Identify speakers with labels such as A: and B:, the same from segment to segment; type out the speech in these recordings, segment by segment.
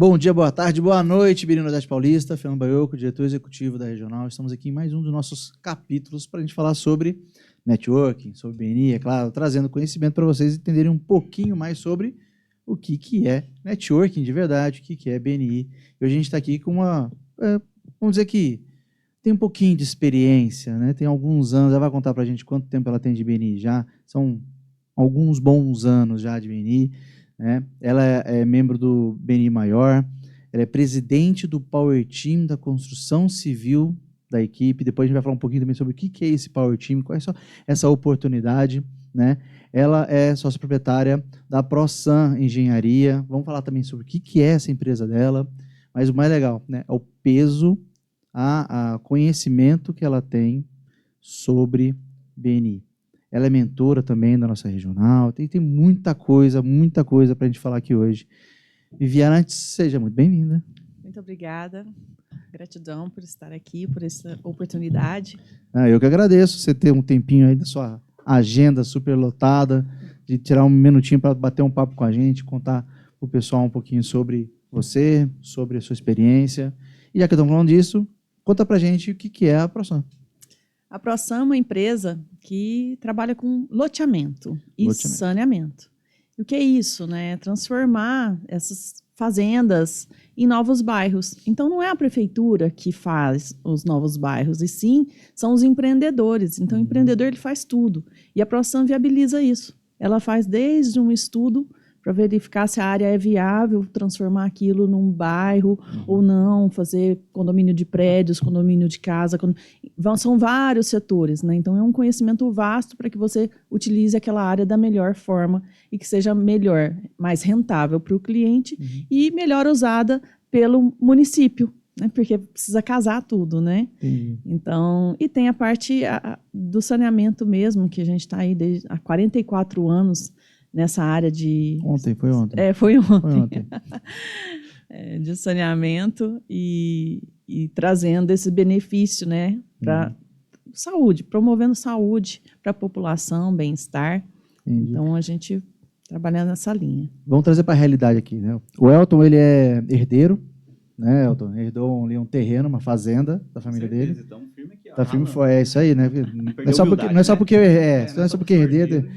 A: Bom dia, boa tarde, boa noite, Birino Nordeste Paulista, Fernando Baioco, diretor executivo da Regional. Estamos aqui em mais um dos nossos capítulos para a gente falar sobre networking, sobre BNI, é claro, trazendo conhecimento para vocês entenderem um pouquinho mais sobre o que é networking de verdade, o que é BNI. E hoje a gente está aqui com vamos dizer que tem um pouquinho de experiência, né? Tem alguns anos, ela vai contar para a gente quanto tempo ela tem de BNI já, são alguns bons anos já de BNI. Né? Ela é membro do BNI Maior, ela é presidente do Power Team da construção civil da equipe. Depois a gente vai falar um pouquinho também sobre o que é esse Power Team, qual é essa oportunidade. Né? Ela é sócia proprietária da ProSan Engenharia. Vamos falar também sobre o que é essa empresa dela, mas o mais legal, né, é o peso, a conhecimento que ela tem sobre BNI. Ela é mentora também da nossa regional. Tem muita coisa para a gente falar aqui hoje. Viviane, antes, seja muito bem-vinda.
B: Muito obrigada. Gratidão por estar aqui, por essa oportunidade.
A: Eu que agradeço você ter um tempinho aí da sua agenda super lotada, de tirar um minutinho para bater um papo com a gente, contar para o pessoal um pouquinho sobre você, sobre a sua experiência. E já que estamos falando disso, conta para a gente o que é a ProSan.
B: A ProSan é uma empresa que trabalha com loteamento e saneamento. E o que é isso? Né? Transformar essas fazendas em novos bairros. Então, não é a prefeitura que faz os novos bairros, e sim são os empreendedores. Então, o empreendedor ele faz tudo. E a ProSan viabiliza isso. Ela faz desde um estudo para verificar se a área é viável, transformar aquilo num bairro ou não, fazer condomínio de prédios, condomínio de casa. São vários setores, né? Então, é um conhecimento vasto para que você utilize aquela área da melhor forma e que seja melhor, mais rentável para o cliente e melhor usada pelo município, né? Porque precisa casar tudo, né? Então, e tem a parte do saneamento mesmo, que a gente está aí há 44 anos, nessa área de...
A: Foi ontem.
B: Foi ontem. De saneamento e trazendo esse benefício, né, para saúde, promovendo saúde para a população, bem-estar. Então, a gente trabalha nessa linha.
A: Vamos trazer para a realidade aqui, né? O Elton, ele é herdeiro, né, Elton? Herdou um terreno, uma fazenda da família dele.
C: Então, firme aqui, ó.
A: Tá firme, é isso aí, né? Não é só porque é herdeiro.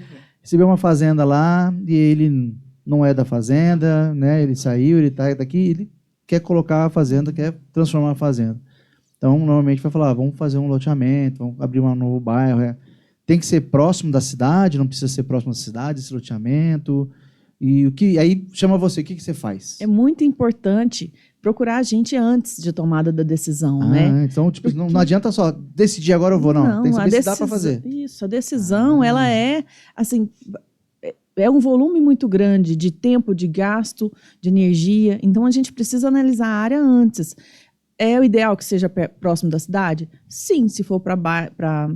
A: Recebeu uma fazenda lá e ele não é da fazenda, né? Ele saiu, ele está daqui, ele quer colocar a fazenda, quer transformar a fazenda. Então, normalmente vai falar, vamos fazer um loteamento, vamos abrir um novo bairro. Tem que ser próximo da cidade, não precisa ser próximo da cidade, esse loteamento. E aí chama você, o que você faz?
B: É muito importante procurar a gente antes de tomada da decisão, né?
A: Então, tipo, porque não adianta só decidir agora eu vou, não. Tem que saber se dá para fazer.
B: Isso, a decisão, ela é, assim, é um volume muito grande de tempo, de gasto, de energia. Então, a gente precisa analisar a área antes. É o ideal que seja próximo da cidade? Sim, se for para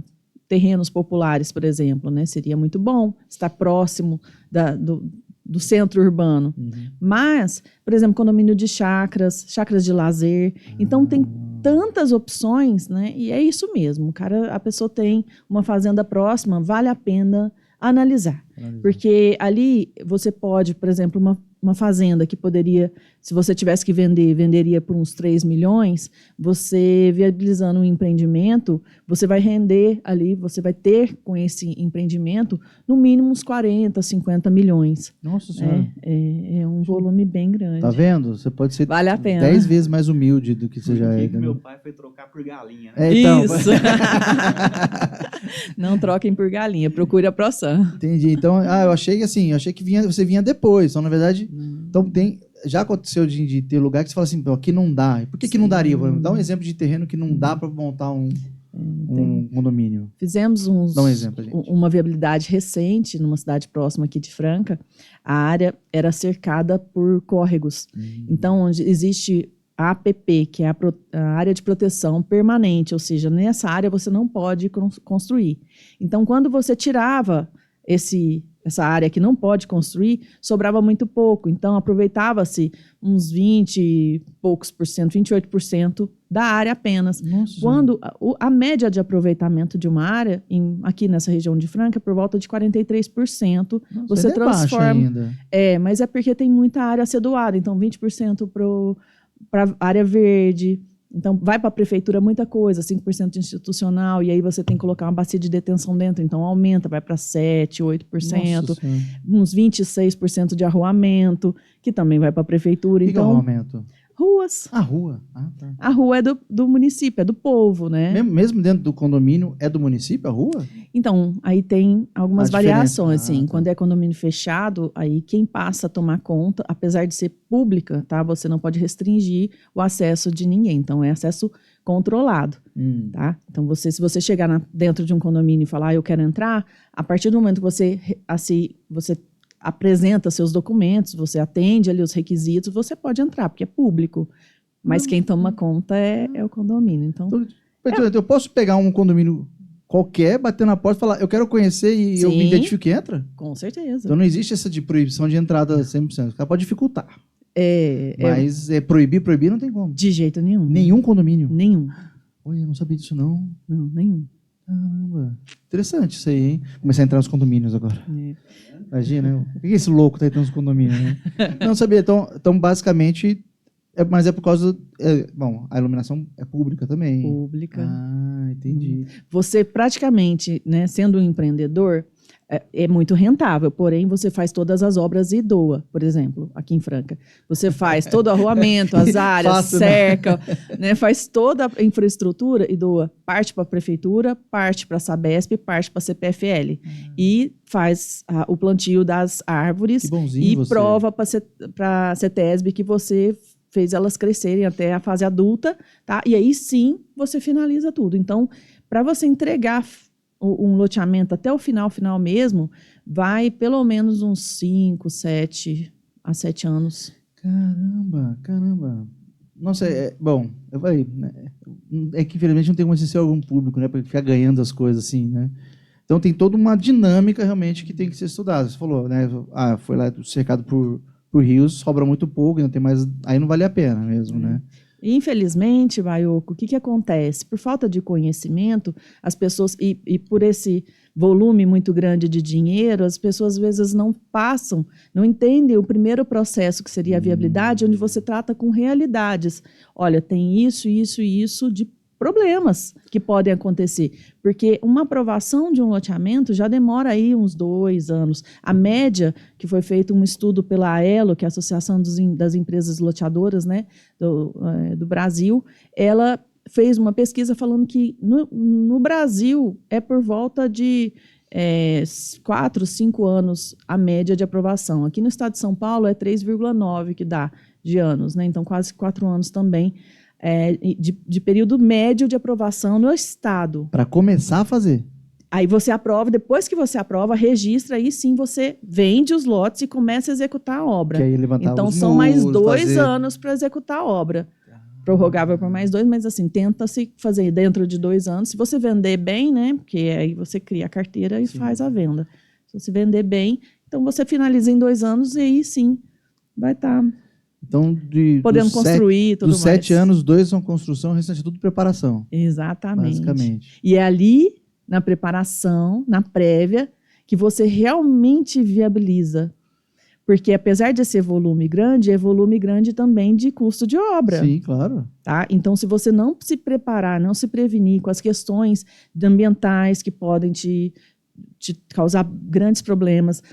B: terrenos populares, por exemplo, né? Seria muito bom estar próximo do centro urbano. Mas, por exemplo, condomínio de chácaras de lazer. Então, tem tantas opções, né? E é isso mesmo. A pessoa tem uma fazenda próxima, vale a pena analisar. Porque ali você pode, por exemplo, uma fazenda que poderia, se você tivesse que vender, venderia por uns 3 milhões, você viabilizando um empreendimento, você vai render ali, você vai ter com esse empreendimento, no mínimo uns 40, 50 milhões.
A: Nossa Senhora.
B: É um volume bem grande.
A: Tá vendo? Você pode ser
B: vale a pena.
A: 10 vezes mais humilde do que você já é.
C: Meu pai foi trocar por galinha, né?
A: Então,
B: isso. Não troquem por galinha, procure a ProSan.
A: Entendi. Então, eu achei que você vinha depois. Então, na verdade, já aconteceu de ter lugar que você fala assim, aqui não dá. Por que não daria? Dá um exemplo de terreno que não dá para montar um condomínio.
B: Fizemos
A: Dá um exemplo, gente.
B: Uma viabilidade recente numa cidade próxima aqui de Franca. A área era cercada por córregos. Então, onde existe a APP, que é a área de proteção permanente, ou seja, nessa área você não pode construir. Então, quando você tirava essa área que não pode construir, sobrava muito pouco. Então, aproveitava-se uns 20 e poucos por cento, 28% da área apenas.
A: Nossa.
B: Quando a média de aproveitamento de uma área, aqui nessa região de Franca, é por volta de 43%.
A: Nossa,
B: Você
A: ainda é baixo
B: transforma.
A: ainda.
B: Mas é porque tem muita área a ser doada, então 20% para área verde. Então, vai para a prefeitura muita coisa, 5% institucional, e aí você tem que colocar uma bacia de detenção dentro, então aumenta, vai para 7%, 8%, uns 26% de arruamento, que também vai para a prefeitura.
A: O que é o
B: Então,
A: arruamento?
B: ruas.
A: A rua. Ah, tá.
B: A rua é do município, é do povo, né?
A: Mesmo dentro do condomínio, é do município a rua?
B: Então, aí tem algumas
A: A diferença.
B: variações, assim.
A: Tá.
B: Quando é condomínio fechado, aí quem passa a tomar conta, apesar de ser pública, tá? Você não pode restringir o acesso de ninguém. Então, é acesso controlado, tá? Então, se você chegar dentro de um condomínio e falar, eu quero entrar, a partir do momento que você apresenta seus documentos, você atende ali os requisitos, você pode entrar, porque é público. Mas quem toma conta é o condomínio. Então,
A: Eu posso pegar um condomínio qualquer, bater na porta e falar, eu quero conhecer e eu me identifico e entra?
B: Com certeza.
A: Então não existe essa de proibição de entrada 100%. O cara pode dificultar. Mas proibir não tem como.
B: De jeito nenhum.
A: Nenhum condomínio?
B: Nenhum.
A: Olha, eu não sabia disso não.
B: Não, nenhum.
A: Caramba. Interessante isso aí, hein? Começar a entrar nos condomínios agora. Imagina, por que esse louco tá entrando nos condomínios, né? Não sabia. Então basicamente, mas é por causa... a iluminação é pública também.
B: Pública.
A: Ah, entendi.
B: Você praticamente, né, sendo um empreendedor, é muito rentável, porém você faz todas as obras e doa, por exemplo, aqui em Franca. Você faz todo o arruamento, as áreas,
A: Fácil,
B: cerca, né, faz toda a infraestrutura e doa parte para a prefeitura, parte para a Sabesp, parte para a CPFL. E faz o plantio das árvores e
A: você.
B: prova para a CETESB que você fez elas crescerem até a fase adulta, tá? E aí sim você finaliza tudo. Então, para você entregar um loteamento até o final mesmo, vai pelo menos uns 7 anos.
A: Caramba. Nossa, eu falei, né, é que infelizmente não tem como ser algum público, né, para ficar ganhando as coisas assim, né? Então tem toda uma dinâmica realmente que tem que ser estudada. Você falou, né, foi lá cercado por rios, sobra muito pouco, não tem mais, aí não vale a pena mesmo, né?
B: Infelizmente, Baiocco, o que acontece? Por falta de conhecimento, as pessoas, e por esse volume muito grande de dinheiro, as pessoas às vezes não entendem o primeiro processo, que seria a viabilidade, onde você trata com realidades. Olha, tem isso, isso e isso de problemas que podem acontecer, porque uma aprovação de um loteamento já demora aí uns 2 anos. A média, que foi feito um estudo pela AELO, que é a Associação das Empresas Loteadoras, né, do Brasil, ela fez uma pesquisa falando que no Brasil é por volta de 4, 5 anos a média de aprovação. Aqui no estado de São Paulo é 3,9 que dá de anos, né, então quase 4 anos também. De período médio de aprovação no estado.
A: Para começar a fazer.
B: Aí você aprova, depois que você aprova, registra, aí sim você vende os lotes e começa a executar a obra.
A: Que aí levantar
B: então
A: os
B: são
A: muros,
B: mais 2
A: fazer...
B: anos para executar a obra. Prorrogável por mais 2, mas assim, tenta-se fazer dentro de 2 anos. Se você vender bem, né? Porque aí você cria a carteira e faz a venda. Se você vender bem, então você finaliza em 2 anos e aí sim vai estar...
A: Então,
B: podendo construir tudo mais.
A: Dos 7 anos, 2 são construção, o restante é tudo preparação.
B: Exatamente.
A: Basicamente.
B: E é ali, na preparação, na prévia, que você realmente viabiliza. Porque, apesar de ser volume grande, é volume grande também de custo de obra.
A: Sim, claro.
B: Tá? Então, se você não se preparar, não se prevenir com as questões ambientais que podem te causar grandes problemas,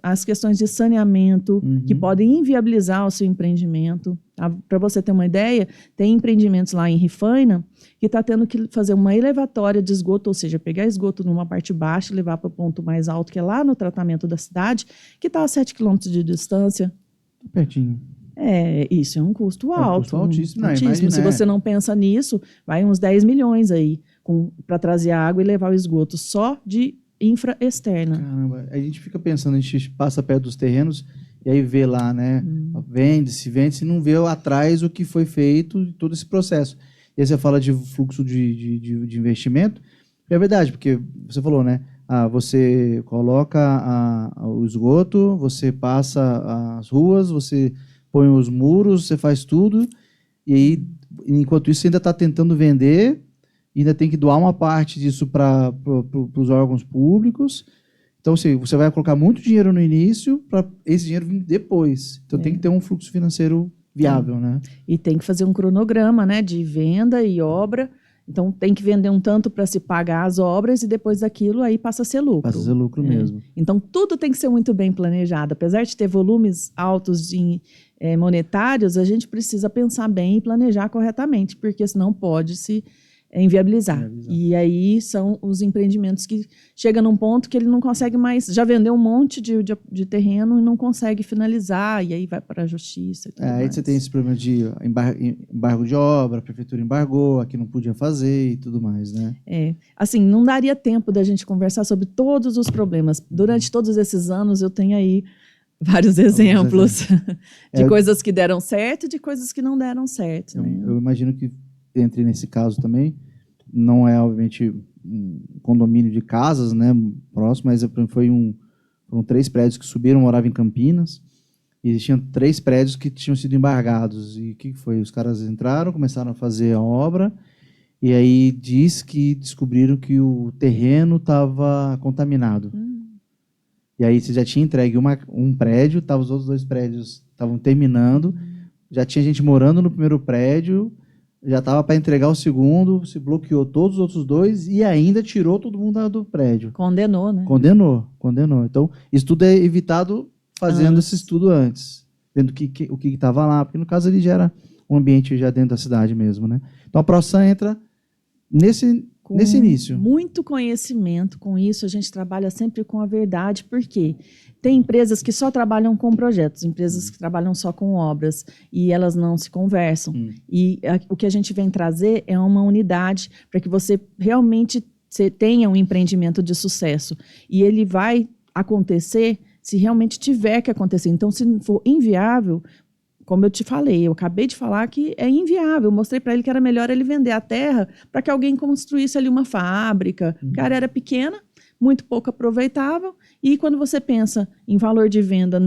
B: as questões de saneamento que podem inviabilizar o seu empreendimento. Tá? Para você ter uma ideia, tem empreendimentos lá em Rifaina que está tendo que fazer uma elevatória de esgoto, ou seja, pegar esgoto numa parte baixa e levar para o ponto mais alto, que é lá no tratamento da cidade, que está a 7 quilômetros de distância.
A: Pertinho.
B: Isso é um custo alto.
A: É um custo altíssimo.
B: Altíssimo. Se você não pensa nisso, vai uns 10 milhões aí para trazer a água e levar o esgoto só de infra externa.
A: Caramba, a gente fica pensando, a gente passa perto dos terrenos e aí vê lá, né? Vende-se, não vê atrás o que foi feito, todo esse processo. E aí você fala de fluxo de investimento, é verdade, porque você falou, né? Você coloca o esgoto, você passa as ruas, você põe os muros, você faz tudo, e aí enquanto isso, você ainda está tentando vender, ainda tem que doar uma parte disso para os órgãos públicos. Então, você vai colocar muito dinheiro no início para esse dinheiro vir depois. Então, tem que ter um fluxo financeiro viável, né?
B: E tem que fazer um cronograma, né, de venda e obra. Então, tem que vender um tanto para se pagar as obras e depois daquilo aí passa a ser lucro.
A: Passa a ser lucro mesmo.
B: Então, tudo tem que ser muito bem planejado. Apesar de ter volumes altos monetários, a gente precisa pensar bem e planejar corretamente, porque senão pode se inviabilizar. E aí são os empreendimentos que chegam num ponto que ele não consegue mais, já vendeu um monte de terreno e não consegue finalizar, e aí vai para a justiça e tudo mais.
A: Aí você tem esse problema de embargo de obra, a prefeitura embargou, aqui não podia fazer e tudo mais, né?
B: Assim, não daria tempo da gente conversar sobre todos os problemas. Durante todos esses anos eu tenho aí vários exemplos de coisas que deram certo e de coisas que não deram certo. Né?
A: Eu imagino que entre nesse caso também, não é obviamente um condomínio de casas, né, próximo, mas foram 3 prédios que subiram, moravam em Campinas, e existiam 3 prédios que tinham sido embargados. E o que foi? Os caras entraram, começaram a fazer a obra, e aí diz que descobriram que o terreno estava contaminado. E aí você já tinha entregue um prédio, os outros 2 prédios estavam terminando, já tinha gente morando no primeiro prédio, já estava para entregar o segundo, se bloqueou todos os outros 2 e ainda tirou todo mundo do prédio.
B: Condenou, né?
A: Condenou. Então, isso tudo é evitado fazendo esse estudo antes, vendo o que estava lá, porque no caso ele já era um ambiente já dentro da cidade mesmo, né? Então a ProSan entra nesse início.
B: Muito conhecimento com isso, a gente trabalha sempre com a verdade, porque tem empresas que só trabalham com projetos, empresas que trabalham só com obras, e elas não se conversam. E o que a gente vem trazer é uma unidade para que você realmente tenha um empreendimento de sucesso. E ele vai acontecer se realmente tiver que acontecer. Então, se for inviável, como eu te falei, eu acabei de falar que é inviável. Eu mostrei para ele que era melhor ele vender a terra para que alguém construísse ali uma fábrica. A área era pequena, muito pouco aproveitável. E quando você pensa em valor de venda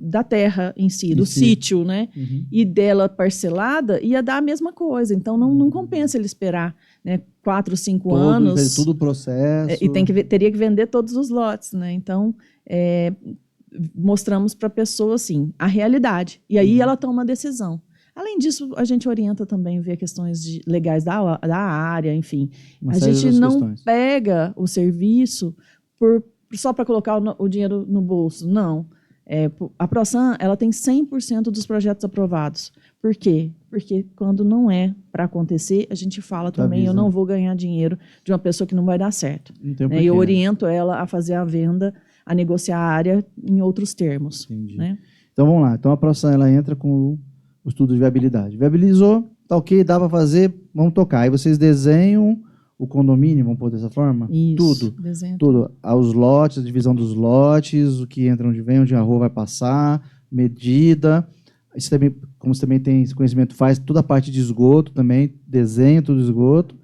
B: da terra em si, do sítio, né? E dela parcelada, ia dar a mesma coisa. Então, não compensa ele esperar, né, 4, 5 anos.
A: Todo o processo.
B: E teria que vender todos os lotes, né? Então, mostramos para a pessoa, assim, a realidade. E aí ela toma uma decisão. Além disso, a gente orienta também, vê questões legais da área, enfim. A gente não pega o serviço só para colocar o dinheiro no bolso, não. A ProSan, ela tem 100% dos projetos aprovados. Por quê? Porque quando não é para acontecer, a gente fala também, eu não vou ganhar dinheiro de uma pessoa que não vai dar certo. Né? Eu oriento ela a fazer a venda, a negociar a área em outros termos.
A: Entendi.
B: Né?
A: Então vamos lá. Então a ProSan ela entra com o estudo de viabilidade. Viabilizou, tá ok, dá para fazer, vamos tocar. Aí vocês desenham o condomínio, vamos pôr dessa forma?
B: Isso,
A: tudo. Os lotes, a divisão dos lotes, o que entra, onde vem, onde a rua vai passar, medida. Isso também, como você também tem esse conhecimento, faz toda a parte de esgoto também, desenha tudo o esgoto,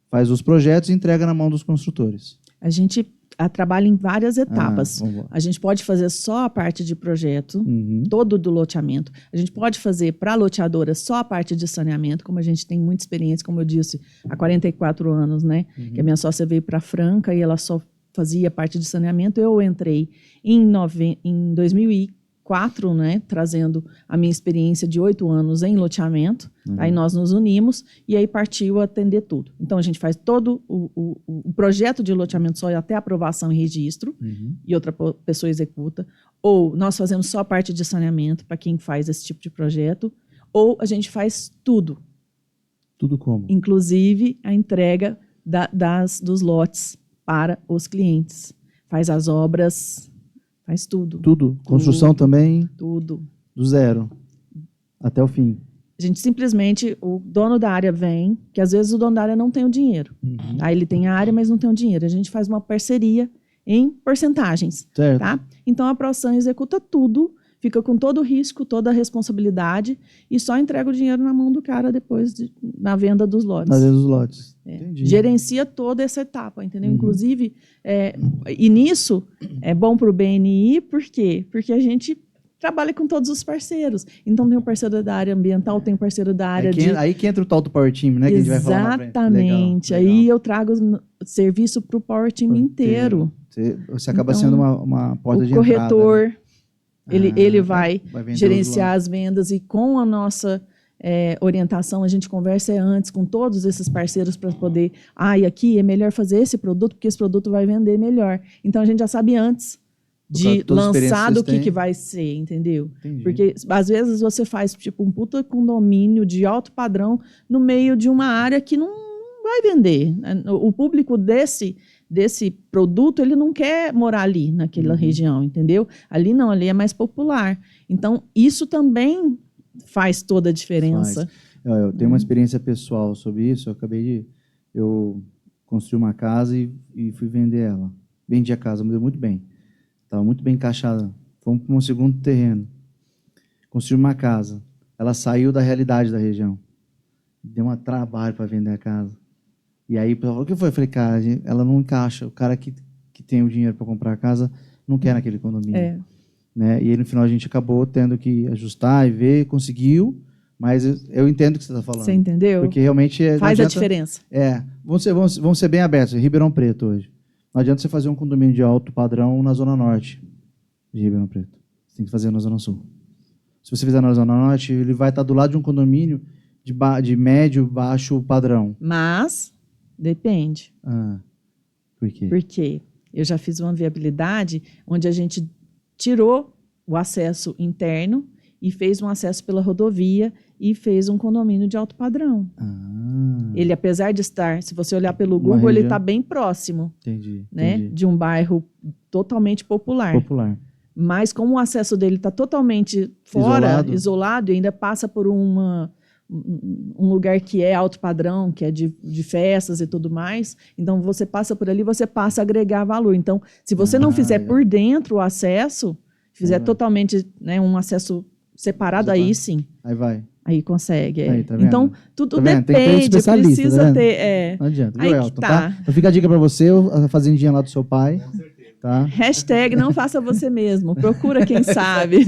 A: faz os projetos e entrega na mão dos construtores.
B: A gente trabalha em várias etapas. A gente pode fazer só a parte de projeto, todo do loteamento. A gente pode fazer para a loteadora só a parte de saneamento, como a gente tem muita experiência, como eu disse, há 44 anos, né? Que a minha sócia veio para Franca e ela só fazia parte de saneamento. Eu entrei em 2004, né? Trazendo a minha experiência de 8 anos em loteamento. Aí nós nos unimos e aí partiu a atender tudo. Então, a gente faz todo o projeto de loteamento só até aprovação e registro, e outra pessoa executa. Ou nós fazemos só a parte de saneamento para quem faz esse tipo de projeto. Ou a gente faz tudo.
A: Tudo como?
B: Inclusive a entrega dos lotes para os clientes. Faz as obras, faz tudo.
A: Tudo? Construção também?
B: Tudo.
A: Do zero até o fim?
B: A gente simplesmente, o dono da área vem, que às vezes o dono da área não tem o dinheiro. Aí ele tem a área, mas não tem o dinheiro. A gente faz uma parceria em porcentagens.
A: Certo.
B: Tá? Então a ProSan executa tudo, fica com todo o risco, toda a responsabilidade e só entrega o dinheiro na mão do cara depois na venda dos lotes.
A: Na venda dos lotes. Entendi.
B: Gerencia toda essa etapa, entendeu? Inclusive, e nisso é bom para o BNI, por quê? Porque a gente trabalha com todos os parceiros. Então, tem um parceiro da área ambiental, tem um parceiro da área de...
A: Aí que entra o tal do Power Team, né? Que a gente vai falar na frente.
B: Exatamente.
A: Legal.
B: Aí eu trago serviço para o Power Team inteiro.
A: Você acaba sendo uma porta de
B: entrada. O corretor,
A: né?
B: ele vai gerenciar as vendas e com a nossa orientação, a gente conversa antes com todos esses parceiros para poder... e aqui é melhor fazer esse produto, porque esse produto vai vender melhor. Então, a gente já sabe antes de lançar do que vai ser, entendeu?
A: Entendi.
B: Porque, às vezes, você faz tipo um puta condomínio de alto padrão no meio de uma área que não vai vender. O público desse produto, ele não quer morar ali, naquela região, entendeu? Ali não, ali é mais popular. Então, isso também faz toda a diferença.
A: Eu tenho uma experiência pessoal sobre isso. Eu construí uma casa e fui vender ela. Vendi a casa, me deu muito bem. Estava muito bem encaixada. Fomos para um segundo terreno. Construí uma casa. Ela saiu da realidade da região. Deu um trabalho para vender a casa. E aí, o pessoal falou, o que foi? Eu falei, cara, ela não encaixa. O cara que tem o dinheiro para comprar a casa não quer naquele condomínio. Né? E aí, no final, a gente acabou tendo que ajustar e ver, conseguiu. Mas eu entendo o que você está falando.
B: Você entendeu?
A: Porque realmente...
B: Faz a diferença.
A: Vamos ser bem abertos. Ribeirão Preto hoje. Não adianta você fazer um condomínio de alto padrão na Zona Norte de Ribeirão Preto. Você tem que fazer na Zona Sul. Se você fizer na Zona Norte, ele vai estar do lado de um condomínio de médio, baixo padrão.
B: Mas, depende.
A: Por quê?
B: Porque eu já fiz uma viabilidade onde a gente tirou o acesso interno e fez um acesso pela rodovia e fez um condomínio de alto padrão. Ele, apesar de estar, se você olhar pelo Google, ele está bem próximo.
A: Entendi.
B: De um bairro totalmente popular. Mas como o acesso dele está totalmente fora, isolado, e ainda passa por um lugar que é alto padrão, que é de festas e tudo mais, então você passa por ali, você passa a agregar valor. Então, se você não fizer por dentro o acesso, fizer totalmente um acesso separado, aí sim.
A: Aí vai.
B: Aí consegue.
A: Tá
B: então, tudo depende,
A: precisa
B: ter...
A: Não adianta,
B: aí
A: Elton,
B: tá.
A: Então fica a dica para você, a fazendinha lá do seu pai.
C: Com certeza.
A: Tá?
B: Hashtag não faça você mesmo. Procura quem sabe.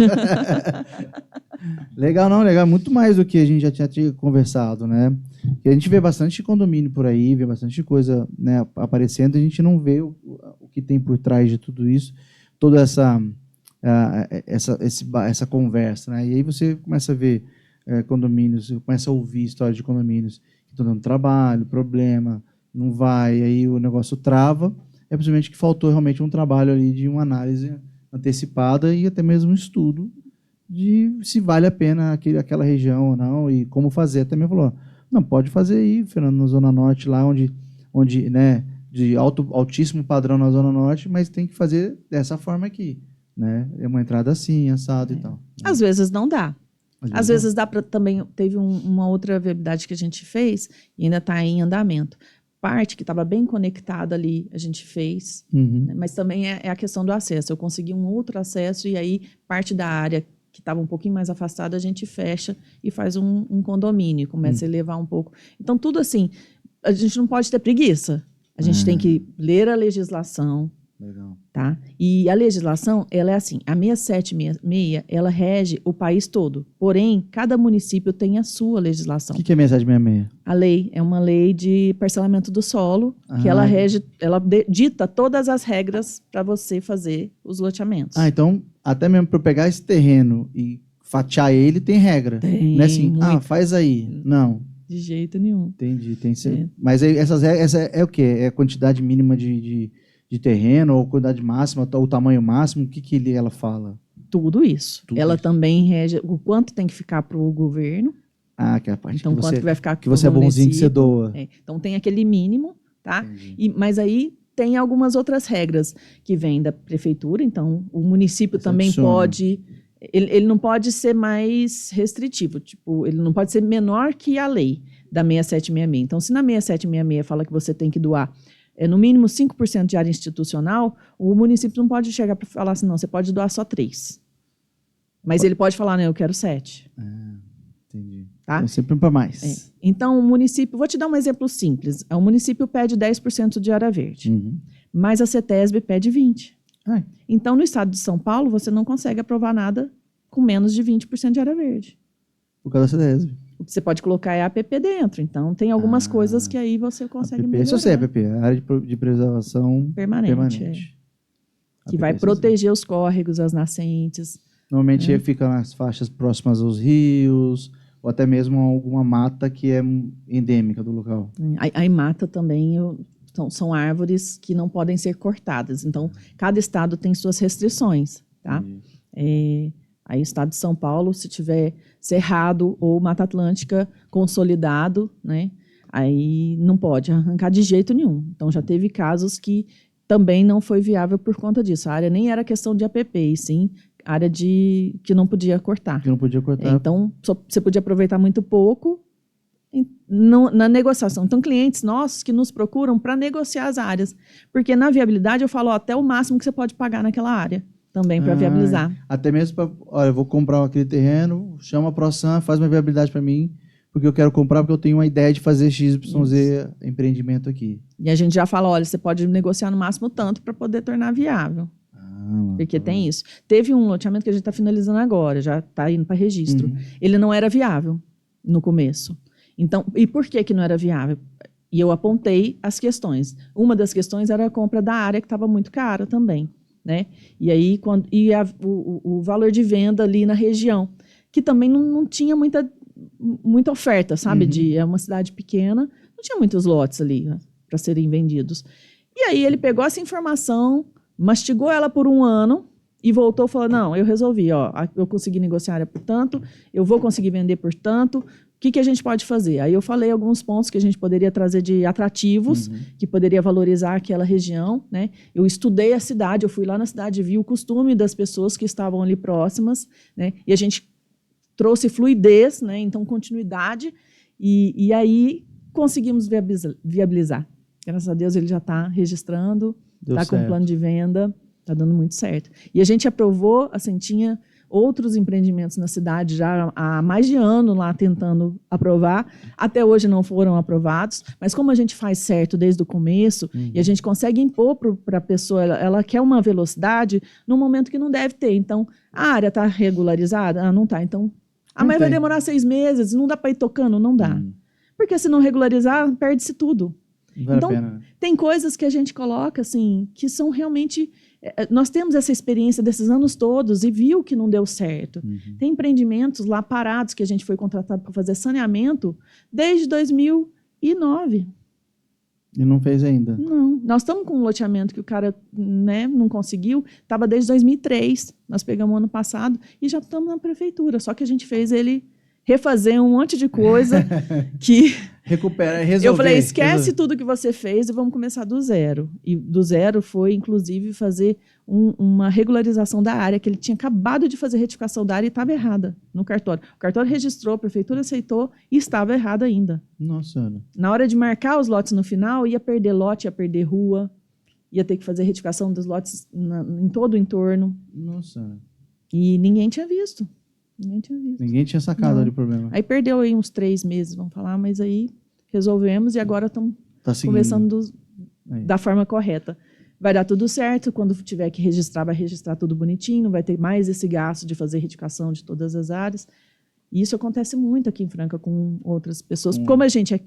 A: Legal, legal. Muito mais do que a gente já tinha conversado, né? Porque a gente vê bastante condomínio por aí, vê bastante coisa, né, aparecendo, a gente não vê o que tem por trás de tudo isso, toda essa conversa, né? E aí você começa a ver condomínios, você começa a ouvir histórias de condomínios que estão dando trabalho, problema, não vai, aí o negócio trava. É principalmente que faltou realmente um trabalho ali de uma análise antecipada e até mesmo um estudo de se vale a pena aquela região ou não e como fazer. Até mesmo falou, não, pode fazer aí, Fernando, na Zona Norte, lá onde né, de altíssimo padrão na Zona Norte, mas tem que fazer dessa forma aqui, né? É uma entrada assim, assado e tal.
B: Às vezes não dá. Às vezes dá para também... Teve uma outra viabilidade que a gente fez e ainda está em andamento. Parte que estava bem conectada ali, a gente fez, né? Mas também é a questão do acesso. Eu consegui um outro acesso e aí parte da área que estava um pouquinho mais afastada, a gente fecha e faz um condomínio, começa a elevar um pouco. Então, tudo assim, a gente não pode ter preguiça. A gente tem que ler a legislação.
A: Legal.
B: Tá? E a legislação, ela é assim, a 6766, ela rege o país todo. Porém, cada município tem a sua legislação.
A: O que é 6766?
B: A lei é uma lei de parcelamento do solo, que ela rege, dita todas as regras para você fazer os loteamentos.
A: Então, até mesmo para eu pegar esse terreno e fatiar ele, tem regra.
B: Tem,
A: não é assim,
B: muito.
A: Faz aí. Não.
B: De jeito nenhum.
A: Entendi. Mas aí, essas regras, é o quê? É a quantidade mínima de terreno, ou quantidade máxima, ou o tamanho máximo? O que ela fala?
B: Tudo isso. Ela também rege o quanto tem que ficar para o governo.
A: Que é a parte
B: então, quanto que vai ficar
A: que você é bonzinho que você doa.
B: Então, tem aquele mínimo, tá? Mas aí tem algumas outras regras que vêm da prefeitura. Então, o município também pode... Ele não pode ser mais restritivo. Tipo, ele não pode ser menor que a lei da 6766. Então, se na 6766 fala que você tem que doar no mínimo 5% de área institucional, o município não pode chegar para falar assim, não, você pode doar só 3%. Mas ele pode falar, não, eu quero 7%.
A: Entendi.
B: Tá?
A: Então, sempre para mais.
B: Então, o município... Vou te dar um exemplo simples. O município pede 10% de área verde, mas a CETESB pede 20%. Então, no estado de São Paulo, você não consegue aprovar nada com menos de 20% de área verde.
A: Por causa da CEDESB.
B: O que você pode colocar é APP dentro. Então, tem algumas coisas que aí você consegue melhorar.
A: Isso eu sei, APP, área de preservação
B: permanente. Que vai proteger os córregos, as nascentes.
A: Normalmente fica nas faixas próximas aos rios, ou até mesmo alguma mata que é endêmica do local.
B: Aí mata também são árvores que não podem ser cortadas. Então, cada estado tem suas restrições, tá? Aí o estado de São Paulo, se tiver cerrado ou Mata Atlântica consolidado, né, aí não pode arrancar de jeito nenhum. Então, já teve casos que também não foi viável por conta disso. A área nem era questão de APP, e sim área que não podia cortar.
A: Que não podia cortar.
B: Então, você podia aproveitar muito pouco na negociação. Então, clientes nossos que nos procuram para negociar as áreas. Porque na viabilidade eu falo até o máximo que você pode pagar naquela área. Também para viabilizar.
A: Até mesmo para, olha, eu vou comprar aquele terreno, chama a ProSan, faz uma viabilidade para mim, porque eu quero comprar, porque eu tenho uma ideia de fazer XYZ empreendimento aqui.
B: E a gente já fala, olha, você pode negociar no máximo tanto para poder tornar viável. Porque tem isso. Teve um loteamento que a gente está finalizando agora, já está indo para registro. Ele não era viável no começo. Então, e por que não era viável? E eu apontei as questões. Uma das questões era a compra da área, que estava muito cara também. Né? E aí o valor de venda ali na região, que também não tinha muita oferta, sabe? É uma cidade pequena, não tinha muitos lotes ali, né, para serem vendidos. E aí ele pegou essa informação, mastigou ela por 1 ano e voltou e falou, não, eu resolvi, eu consegui negociar a área por tanto, eu vou conseguir vender por tanto, o que a gente pode fazer? Aí eu falei alguns pontos que a gente poderia trazer de atrativos, que poderia valorizar aquela região, né? Eu estudei a cidade, eu fui lá na cidade, vi o costume das pessoas que estavam ali próximas, né? E a gente trouxe fluidez, né? Então continuidade, e aí conseguimos viabilizar. Graças a Deus ele já está registrando, está com plano de venda, está dando muito certo. E a gente aprovou, assim, tinha outros empreendimentos na cidade já há mais de ano lá tentando aprovar. Até hoje não foram aprovados, mas como a gente faz certo desde o começo e a gente consegue impor para a pessoa, ela quer uma velocidade no momento que não deve ter. Então, a área está regularizada? Não está. Então, mas vai demorar 6 meses, não dá para ir tocando? Não dá. Porque se não regularizar, perde-se tudo.
A: Vale
B: então,
A: a pena.
B: Tem coisas que a gente coloca, assim, que são realmente... Nós temos essa experiência desses anos todos e viu que não deu certo. Tem empreendimentos lá parados que a gente foi contratado para fazer saneamento desde 2009.
A: E não fez ainda?
B: Não. Nós estamos com um loteamento que o cara, né, não conseguiu. Estava desde 2003. Nós pegamos ano passado e já estamos na prefeitura. Só que a gente fez ele refazer um monte de coisa que...
A: Recupera, resolver.
B: Eu falei, esquece tudo que você fez e vamos começar do zero. E do zero foi, inclusive, fazer uma regularização da área, que ele tinha acabado de fazer retificação da área e estava errada no cartório. O cartório registrou, a prefeitura aceitou e estava errada ainda.
A: Nossa, Ana.
B: Na hora de marcar os lotes no final, ia perder lote, ia perder rua, ia ter que fazer retificação dos lotes em todo o entorno.
A: Nossa.
B: E ninguém tinha visto.
A: Ninguém tinha sacado ali o problema.
B: Aí perdeu aí uns 3 meses, vamos falar, mas aí resolvemos e agora estamos conversando da forma correta. Vai dar tudo certo, quando tiver que registrar, vai registrar tudo bonitinho, não vai ter mais esse gasto de fazer retificação de todas as áreas. E isso acontece muito aqui em Franca com outras pessoas. Como a gente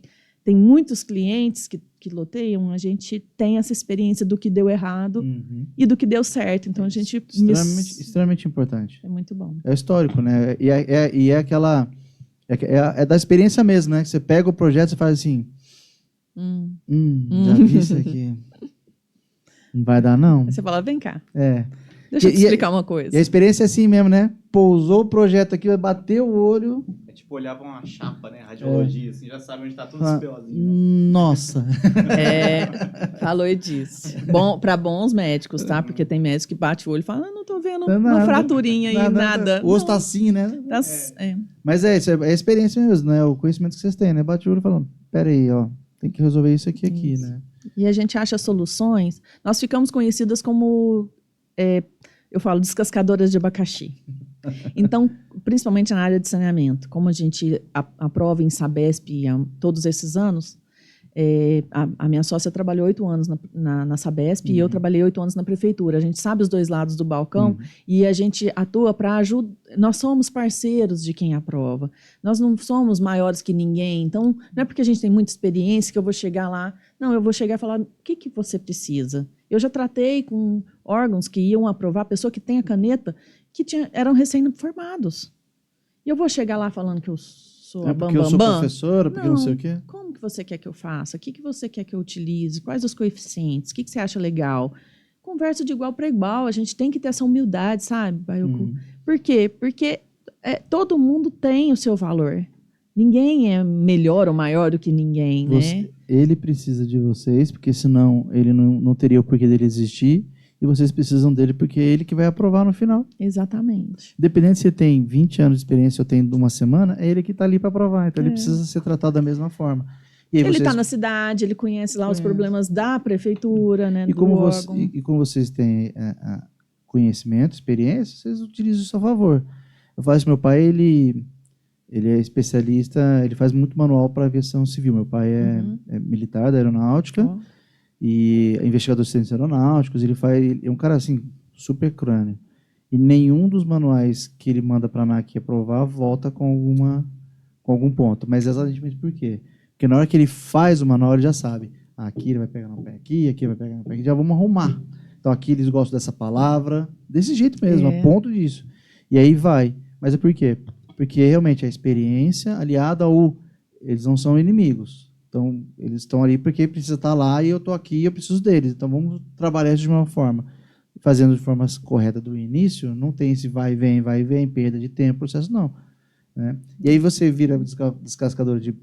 B: tem muitos clientes que loteiam, a gente tem essa experiência do que deu errado e do que deu certo. Então, a gente...
A: Extremamente importante.
B: É muito bom.
A: É histórico, né? E é aquela... É da experiência mesmo, né? Que você pega o projeto e faz assim... Já vi isso aqui. Não vai dar, não?
B: Aí você fala, vem cá.
A: É.
B: Deixa eu te explicar uma coisa.
A: E a experiência é assim mesmo, né? Pousou o projeto aqui, bateu o olho...
C: Tipo, olhar pra uma chapa, né? Radiologia, assim, já sabe onde tá tudo esse pelozinho.
A: Nossa.
B: Falou e disse. Para bons médicos, tá? Porque tem médicos que bate o olho e fala, não tô vendo uma fraturinha aí, nada.
A: O osso tá assim, né? Mas isso é a experiência mesmo, né? O conhecimento que vocês têm, né? Bate o olho falando, peraí, ó, tem que resolver isso aqui, né?
B: E a gente acha soluções. Nós ficamos conhecidas como, eu falo, descascadoras de abacaxi. Então, principalmente na área de saneamento, como a gente aprova em Sabesp todos esses anos, A minha sócia trabalhou 8 anos na Sabesp e eu trabalhei 8 anos na prefeitura. A gente sabe os dois lados do balcão e a gente atua para ajudar. Nós somos parceiros de quem aprova. Nós não somos maiores que ninguém. Então, não é porque a gente tem muita experiência que eu vou chegar lá. Não, eu vou chegar e falar, o que você precisa? Eu já tratei com órgãos que iam aprovar, a pessoa que tem a caneta, que eram recém-formados. E eu vou chegar lá falando que eu sou a
A: porque eu sou professora, porque não sei o quê.
B: Como que você quer que eu faça? O que você quer que eu utilize? Quais os coeficientes? O que você acha legal? Conversa de igual para igual. A gente tem que ter essa humildade, sabe, Baiucu? Por quê? Porque todo mundo tem o seu valor. Ninguém é melhor ou maior do que ninguém, né?
A: Ele precisa de vocês, porque senão ele não teria o porquê dele existir. E vocês precisam dele porque é ele que vai aprovar no final.
B: Exatamente.
A: Independente se você tem 20 anos de experiência ou tem uma semana, é ele que está ali para aprovar. Então ele precisa ser tratado da mesma forma. E aí
B: ele está na cidade, ele conhece lá os problemas da prefeitura, né?
A: E como vocês têm conhecimento, experiência, vocês utilizam isso a favor. Eu falo isso, meu pai, ele é especialista, ele faz muito manual para aviação civil. Meu pai é militar da aeronáutica. E é investigador de ciências aeronáuticos, ele é um cara assim, super crânio. E nenhum dos manuais que ele manda para a ANAC aprovar volta com algum ponto. Mas exatamente por quê? Porque na hora que ele faz o manual, ele já sabe. Aqui ele vai pegar no pé aqui vai pegar no pé aqui, já vamos arrumar. Então aqui eles gostam dessa palavra, desse jeito mesmo, a ponto disso. E aí vai. Mas é por quê? Porque realmente a experiência aliada ao... Eles não são inimigos. Então, eles estão ali porque precisa estar lá e eu estou aqui e eu preciso deles. Então, vamos trabalhar de uma forma. Fazendo de forma correta do início, não tem esse vai e vem, perda de tempo, processo não. Né? E aí você vira descascador de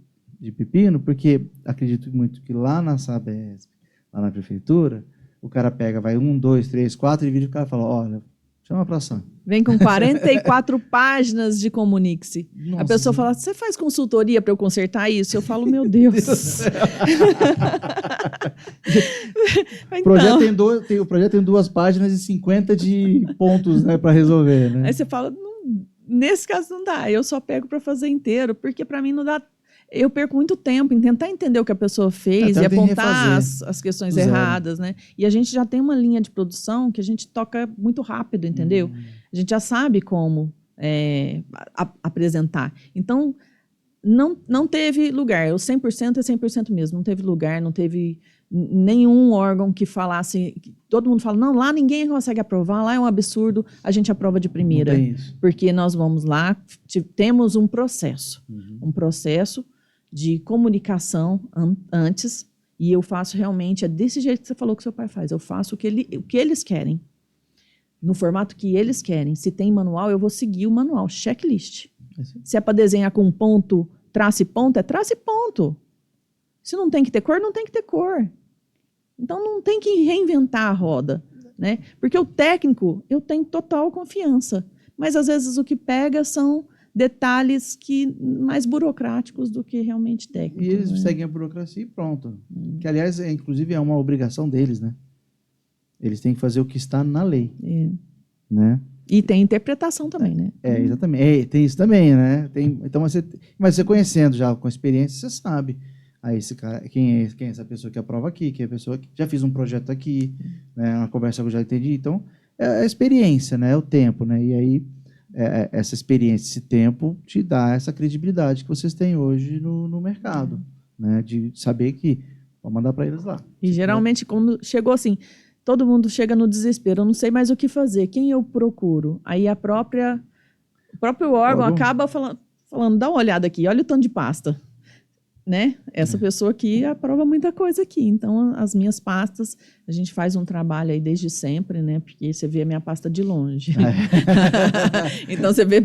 A: pepino, porque acredito muito que lá na Sabesp, lá na prefeitura, o cara pega, vai 1, 2, 3, 4 e vira e o cara fala, olha, chama para ação.
B: Vem com 44 páginas de comunique-se. A pessoa fala, você faz consultoria para eu consertar isso? Eu falo, meu Deus.
A: O projeto tem 2 páginas e 50 de pontos, né, para resolver. Né?
B: Aí você fala, nesse caso não dá, eu só pego para fazer inteiro, porque para mim não dá. Eu perco muito tempo em tentar entender o que a pessoa fez e apontar as questões erradas, né? E a gente já tem uma linha de produção que a gente toca muito rápido, entendeu? A gente já sabe como apresentar. Então, não teve lugar. O 100% é 100% mesmo. Não teve lugar, não teve nenhum órgão que falasse... Todo mundo fala, não, lá ninguém consegue aprovar, lá é um absurdo, a gente aprova de primeira.
A: Não tem isso.
B: Porque nós vamos lá, temos um processo. Um processo de comunicação antes, e eu faço realmente, é desse jeito que você falou que seu pai faz, eu faço o que eles querem, no formato que eles querem. Se tem manual, eu vou seguir o manual, checklist. Se é para desenhar com ponto, traço e ponto, é traço e ponto. Se não tem que ter cor, não tem que ter cor. Então não tem que reinventar a roda, né? Porque o técnico, eu tenho total confiança, mas às vezes o que pega são detalhes mais burocráticos do que realmente técnicos.
A: E eles
B: né?
A: seguem a burocracia e pronto. Que, aliás, inclusive é uma obrigação deles, né? Eles têm que fazer o que está na lei. Né?
B: E tem interpretação também, né?
A: Exatamente. Tem isso também, né? Então, mas você conhecendo já, com experiência, você sabe. Aí esse cara, quem é essa pessoa que aprova aqui, quem é a pessoa que já fiz um projeto aqui, né? Uma conversa que eu já entendi. Então, é a experiência, né? É o tempo, né? E aí, essa experiência, esse tempo, te dá essa credibilidade que vocês têm hoje no mercado, né? De saber que vou mandar para eles lá.
B: E geralmente, quando chegou assim, todo mundo chega no desespero, eu não sei mais o que fazer, quem eu procuro? Aí o próprio órgão acaba falando, dá uma olhada aqui, olha o tanto de pasta. Né? Essa pessoa aqui aprova muita coisa aqui. Então, as minhas pastas, a gente faz um trabalho aí desde sempre, né? Porque você vê a minha pasta de longe. Então, você vê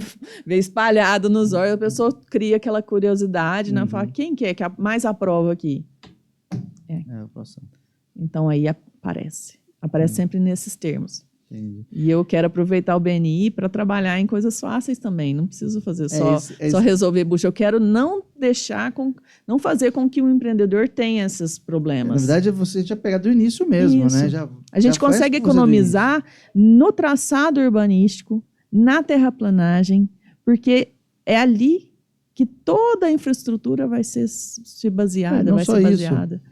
B: espalhado nos órgãos, a pessoa cria aquela curiosidade, né? Fala, quem que é que mais aprova aqui? Então, aí aparece. Aparece sempre nesses termos.
A: Entendi.
B: E eu quero aproveitar o BNI para trabalhar em coisas fáceis também. Não preciso fazer só resolver bucha. Eu quero não fazer com que o empreendedor tenha esses problemas.
A: Na verdade, você já pegar do início mesmo, né?
B: A gente consegue economizar no traçado urbanístico, na terraplanagem, porque é ali que toda a infraestrutura vai ser baseada,
A: não
B: vai
A: só
B: ser
A: isso.
B: baseada.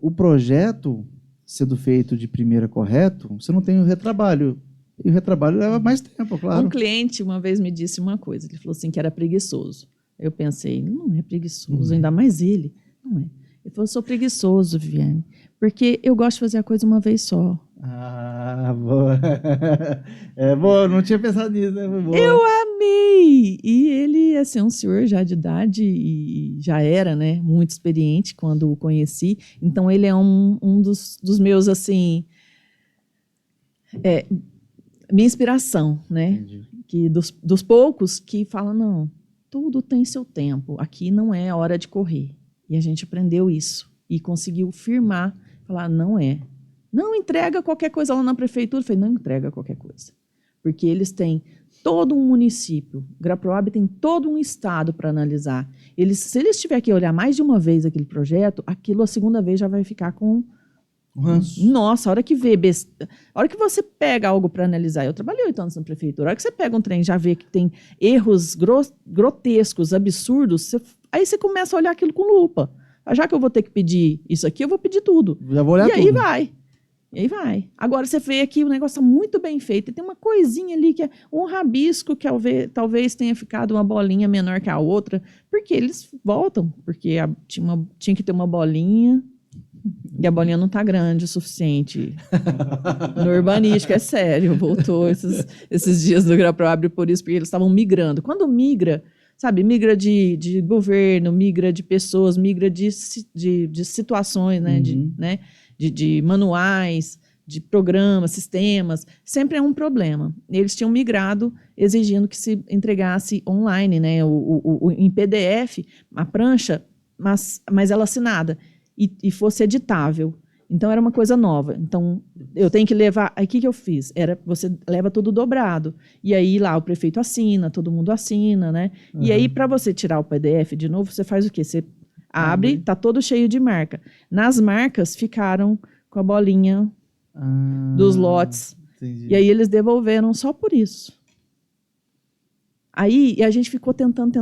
A: O projeto sendo feito de primeira correto, você não tem o retrabalho. E o retrabalho leva mais tempo, claro.
B: Um cliente uma vez me disse uma coisa, ele falou assim que era preguiçoso. Eu pensei, não é preguiçoso, ainda mais ele. Não é. Ele falou, sou preguiçoso, Viviane, porque eu gosto de fazer a coisa uma vez só.
A: Ah, boa. É boa, não tinha pensado nisso, né? Boa.
B: Eu amei! E ele, assim, é um senhor já de idade e já era, né, muito experiente quando o conheci. Então, ele é um dos meus, assim, minha inspiração, né?
A: Entendi.
B: Que dos poucos que falam, não, tudo tem seu tempo. Aqui não é a hora de correr. E a gente aprendeu isso. E conseguiu firmar, falar, não é. Não entrega qualquer coisa lá na prefeitura. Eu falei, não entrega qualquer coisa. Porque eles têm todo um município. Graproab tem todo um estado para analisar. Se eles tiverem que olhar mais de uma vez aquele projeto, aquilo a segunda vez já vai ficar com... Nossa, a hora que a hora que você pega algo para analisar, eu trabalhei 8 anos na prefeitura, a hora que você pega um trem e já vê que tem erros grotescos, absurdos, aí você começa a olhar aquilo com lupa. Já que eu vou ter que pedir isso aqui, eu vou pedir tudo.
A: Já vou olhar
B: e aí
A: tudo.
B: E aí vai. Agora você vê aqui o negócio está muito bem feito. E tem uma coisinha ali que é um rabisco que talvez tenha ficado uma bolinha menor que a outra, porque eles voltam, porque tinha que ter uma bolinha. E a bolinha não está grande o suficiente. No urbanístico, é sério, voltou esses dias do Graproab por isso, porque eles estavam migrando. Quando migra, sabe, migra de governo, migra de pessoas, migra de situações, né, de manuais, de programas, sistemas, sempre é um problema. Eles tinham migrado exigindo que se entregasse online, né, em PDF, a prancha, mas ela assinada. E fosse editável. Então, era uma coisa nova. Então, eu tenho que levar... Aí, o que eu fiz? Você leva tudo dobrado. E aí, lá, o prefeito assina, todo mundo assina, né? Uhum. E aí, para você tirar o PDF de novo, você faz o quê? Você abre, tá todo cheio de marca. Nas marcas, ficaram com a bolinha dos lotes. Entendi. E aí, eles devolveram só por isso. Aí, e a gente ficou tentando,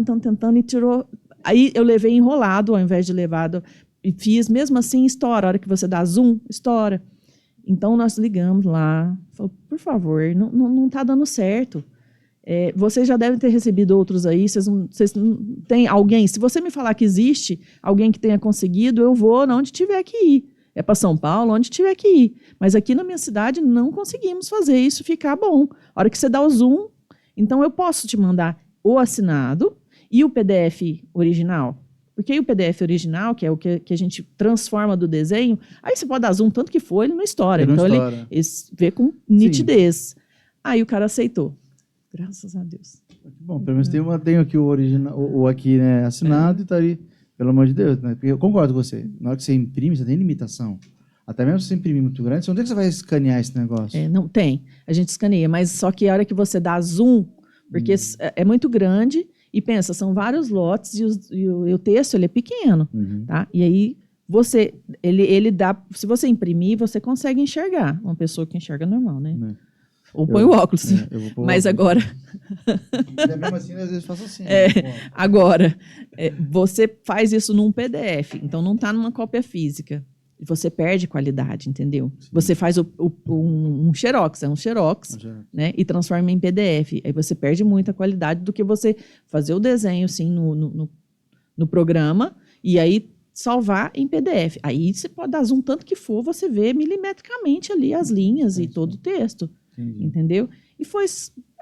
B: e tirou... Aí, eu levei enrolado, ao invés de levado... E fiz, mesmo assim, estoura. A hora que você dá zoom, estoura. Então, nós ligamos lá. Falou, por favor, não está dando certo. Vocês já devem ter recebido outros aí. Vocês não tem alguém? Se você me falar que existe alguém que tenha conseguido, eu vou onde tiver que ir. É para São Paulo, onde tiver que ir. Mas aqui na minha cidade, não conseguimos fazer isso ficar bom. A hora que você dá o zoom, então eu posso te mandar o assinado e o PDF original. Porque aí o PDF original, que é o que a gente transforma do desenho, aí você pode dar zoom tanto que for, ele não estoura. Então ele vê com nitidez. Sim. Aí o cara aceitou. Graças a Deus.
A: Bom, pelo menos tenho aqui o original, o aqui, né, assinado e tá ali, pelo amor de Deus, né? Porque eu concordo com você. Na hora que você imprime, você tem limitação. Até mesmo se você imprimir muito grande, onde é que você vai escanear esse negócio?
B: Não tem. A gente escaneia, mas só que a hora que você dá zoom, porque é muito grande. E pensa, são vários lotes e o texto ele é pequeno, tá? E aí ele dá, se você imprimir, você consegue enxergar. Uma pessoa que enxerga normal, né? Ou põe o óculos. Mas agora...
A: mesmo assim, às vezes faço assim.
B: Agora, você faz isso num PDF, então não está numa cópia física. Você perde qualidade, entendeu? Sim. Você faz um xerox, né? E transforma em PDF. Aí você perde muita qualidade do que você fazer o desenho, assim, no programa e aí salvar em PDF. Aí você pode dar zoom tanto que for, você vê milimetricamente ali as linhas e todo o texto. Entendi. Entendeu? E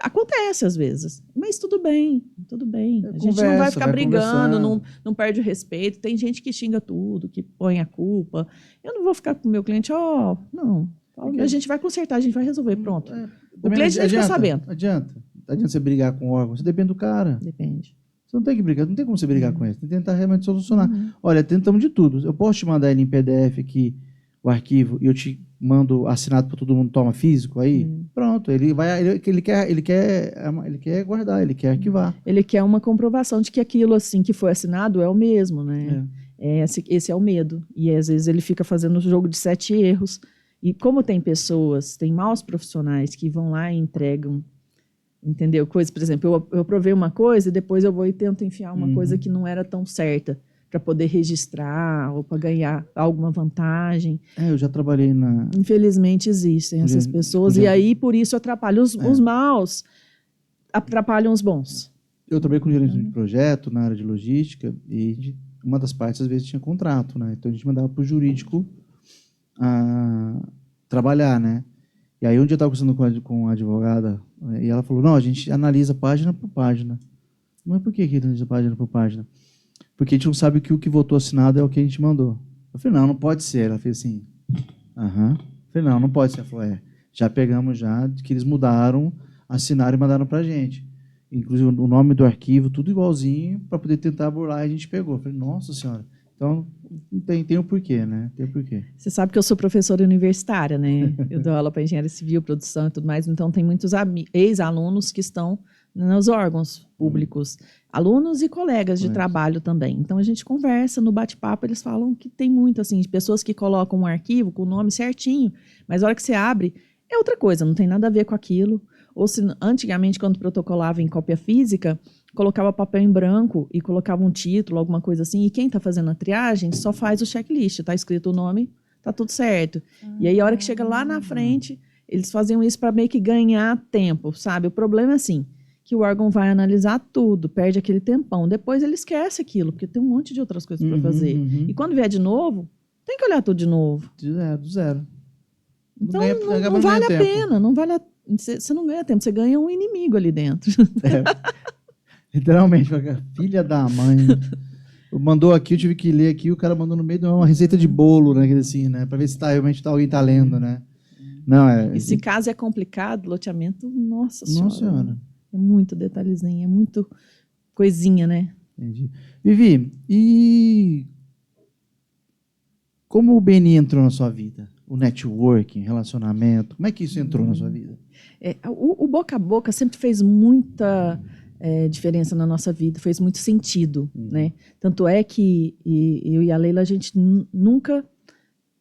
B: acontece às vezes, mas tudo bem. A gente não vai ficar brigando, não perde o respeito. Tem gente que xinga tudo, que põe a culpa. Eu não vou ficar com o meu cliente, não. A gente vai consertar, a gente vai resolver, pronto. O cliente nem fica sabendo.
A: Adianta você brigar com o órgão, você depende do cara.
B: Depende.
A: Você não tem que brigar, não tem como você brigar com ele. Você tem que tentar realmente solucionar. Olha, tentamos de tudo. Eu posso te mandar ele em PDF aqui, o arquivo, e eu te mando assinado para todo mundo, toma físico aí, pronto, ele quer guardar, ele quer arquivar.
B: Ele quer uma comprovação de que aquilo assim que foi assinado é o mesmo, né? Esse é o medo. E às vezes ele fica fazendo o jogo de 7 erros. E como tem maus profissionais que vão lá e entregam Entendeu? Coisa, por exemplo, eu aprovei uma coisa e depois eu vou e tento enfiar uma
A: Uhum.
B: coisa que não era tão certa para poder registrar ou para ganhar alguma vantagem.
A: Eu já trabalhei na...
B: Infelizmente existem essas pessoas e aí por isso atrapalham os maus, atrapalham os bons.
A: Eu trabalhei com gerente de projeto na área de logística e uma das partes às vezes tinha contrato, né? Então a gente mandava para o jurídico trabalhar, né? E aí um dia eu estava conversando com a advogada e ela falou, não, a gente analisa página por página. Mas por que analisa página por página? Porque a gente não sabe que o que votou assinado é o que a gente mandou. Eu falei, não pode ser. Ela fez assim, aham. Eu falei, não pode ser. Ela falou, já pegamos já, que eles mudaram, assinaram e mandaram para a gente. Inclusive o nome do arquivo, tudo igualzinho, para poder tentar burlar, a gente pegou. Eu falei, nossa senhora. Então, tem o porquê, né? Tem o porquê.
B: Você sabe que eu sou professora universitária, né? Eu dou aula para engenharia civil, produção e tudo mais, então tem muitos ex-alunos que estão nos órgãos públicos, alunos e colegas de trabalho também. Então, a gente conversa no bate-papo, eles falam que tem muito, assim, de pessoas que colocam um arquivo com o nome certinho, mas a hora que você abre, é outra coisa, não tem nada a ver com aquilo. Ou se antigamente, quando protocolava em cópia física, colocava papel em branco e colocava um título, alguma coisa assim, e quem está fazendo a triagem só faz o checklist, está escrito o nome, está tudo certo. E aí, a hora que chega lá na frente, eles faziam isso para meio que ganhar tempo, sabe? O problema é assim, que o órgão vai analisar tudo, perde aquele tempão, depois ele esquece aquilo, porque tem um monte de outras coisas para fazer. E quando vier de novo, tem que olhar tudo de novo.
A: Do zero.
B: Então, não vale a pena, você não ganha tempo, você ganha um inimigo ali dentro.
A: Literalmente, filha da mãe. Mandou aqui, eu tive que ler aqui, o cara mandou no meio de uma receita de bolo, né? Assim, né? Para ver se realmente alguém está lendo, né? Não,
B: E se caso é complicado, loteamento, nossa
A: senhora.
B: É muito detalhezinho, é muito coisinha, né?
A: Entendi. Vivi, e como o BNI entrou na sua vida? O networking, relacionamento, como é que isso entrou na sua vida?
B: O boca a boca sempre fez muita diferença na nossa vida, fez muito sentido, né? Tanto é que eu e a Leila, a gente nunca...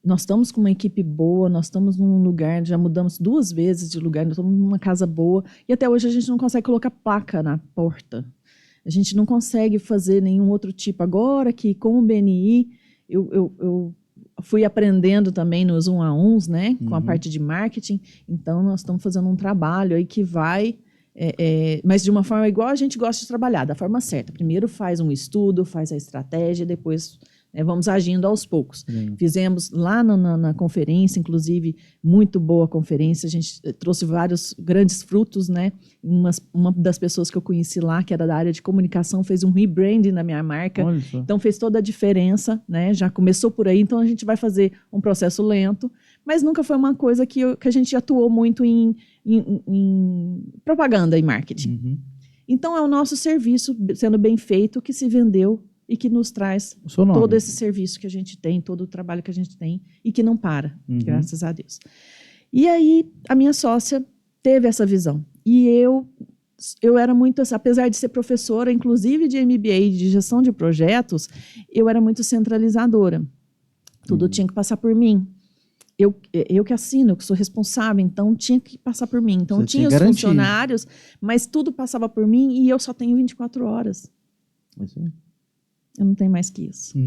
B: Nós estamos com uma equipe boa, nós estamos num lugar, já mudamos 2 vezes de lugar, nós estamos numa casa boa, e até hoje a gente não consegue colocar placa na porta. A gente não consegue fazer nenhum outro tipo. Agora que com o BNI, eu fui aprendendo também nos 1-a-1s, né? Com a parte de marketing. Então, nós estamos fazendo um trabalho aí que vai... mas de uma forma igual a gente gosta de trabalhar, da forma certa. Primeiro faz um estudo, faz a estratégia, depois... vamos agindo aos poucos. Fizemos lá na conferência, inclusive, muito boa conferência. A gente trouxe vários grandes frutos, né? Uma das pessoas que eu conheci lá, que era da área de comunicação, fez um rebranding na minha marca. Então, fez toda a diferença, né? Já começou por aí. Então, a gente vai fazer um processo lento, mas nunca foi uma coisa que a gente atuou muito em propaganda e marketing. Então, é o nosso serviço sendo bem feito que se vendeu e que nos traz todo esse serviço que a gente tem, todo o trabalho que a gente tem e que não para, graças a Deus. E aí, a minha sócia teve essa visão. E eu era muito, apesar de ser professora, inclusive de MBA, de gestão de projetos, eu era muito centralizadora. Tudo tinha que passar por mim. Eu que assino, eu que sou responsável, então tinha que passar por mim. Então, tinha os funcionários, mas tudo passava por mim e eu só tenho 24 horas. Eu não tenho mais que isso.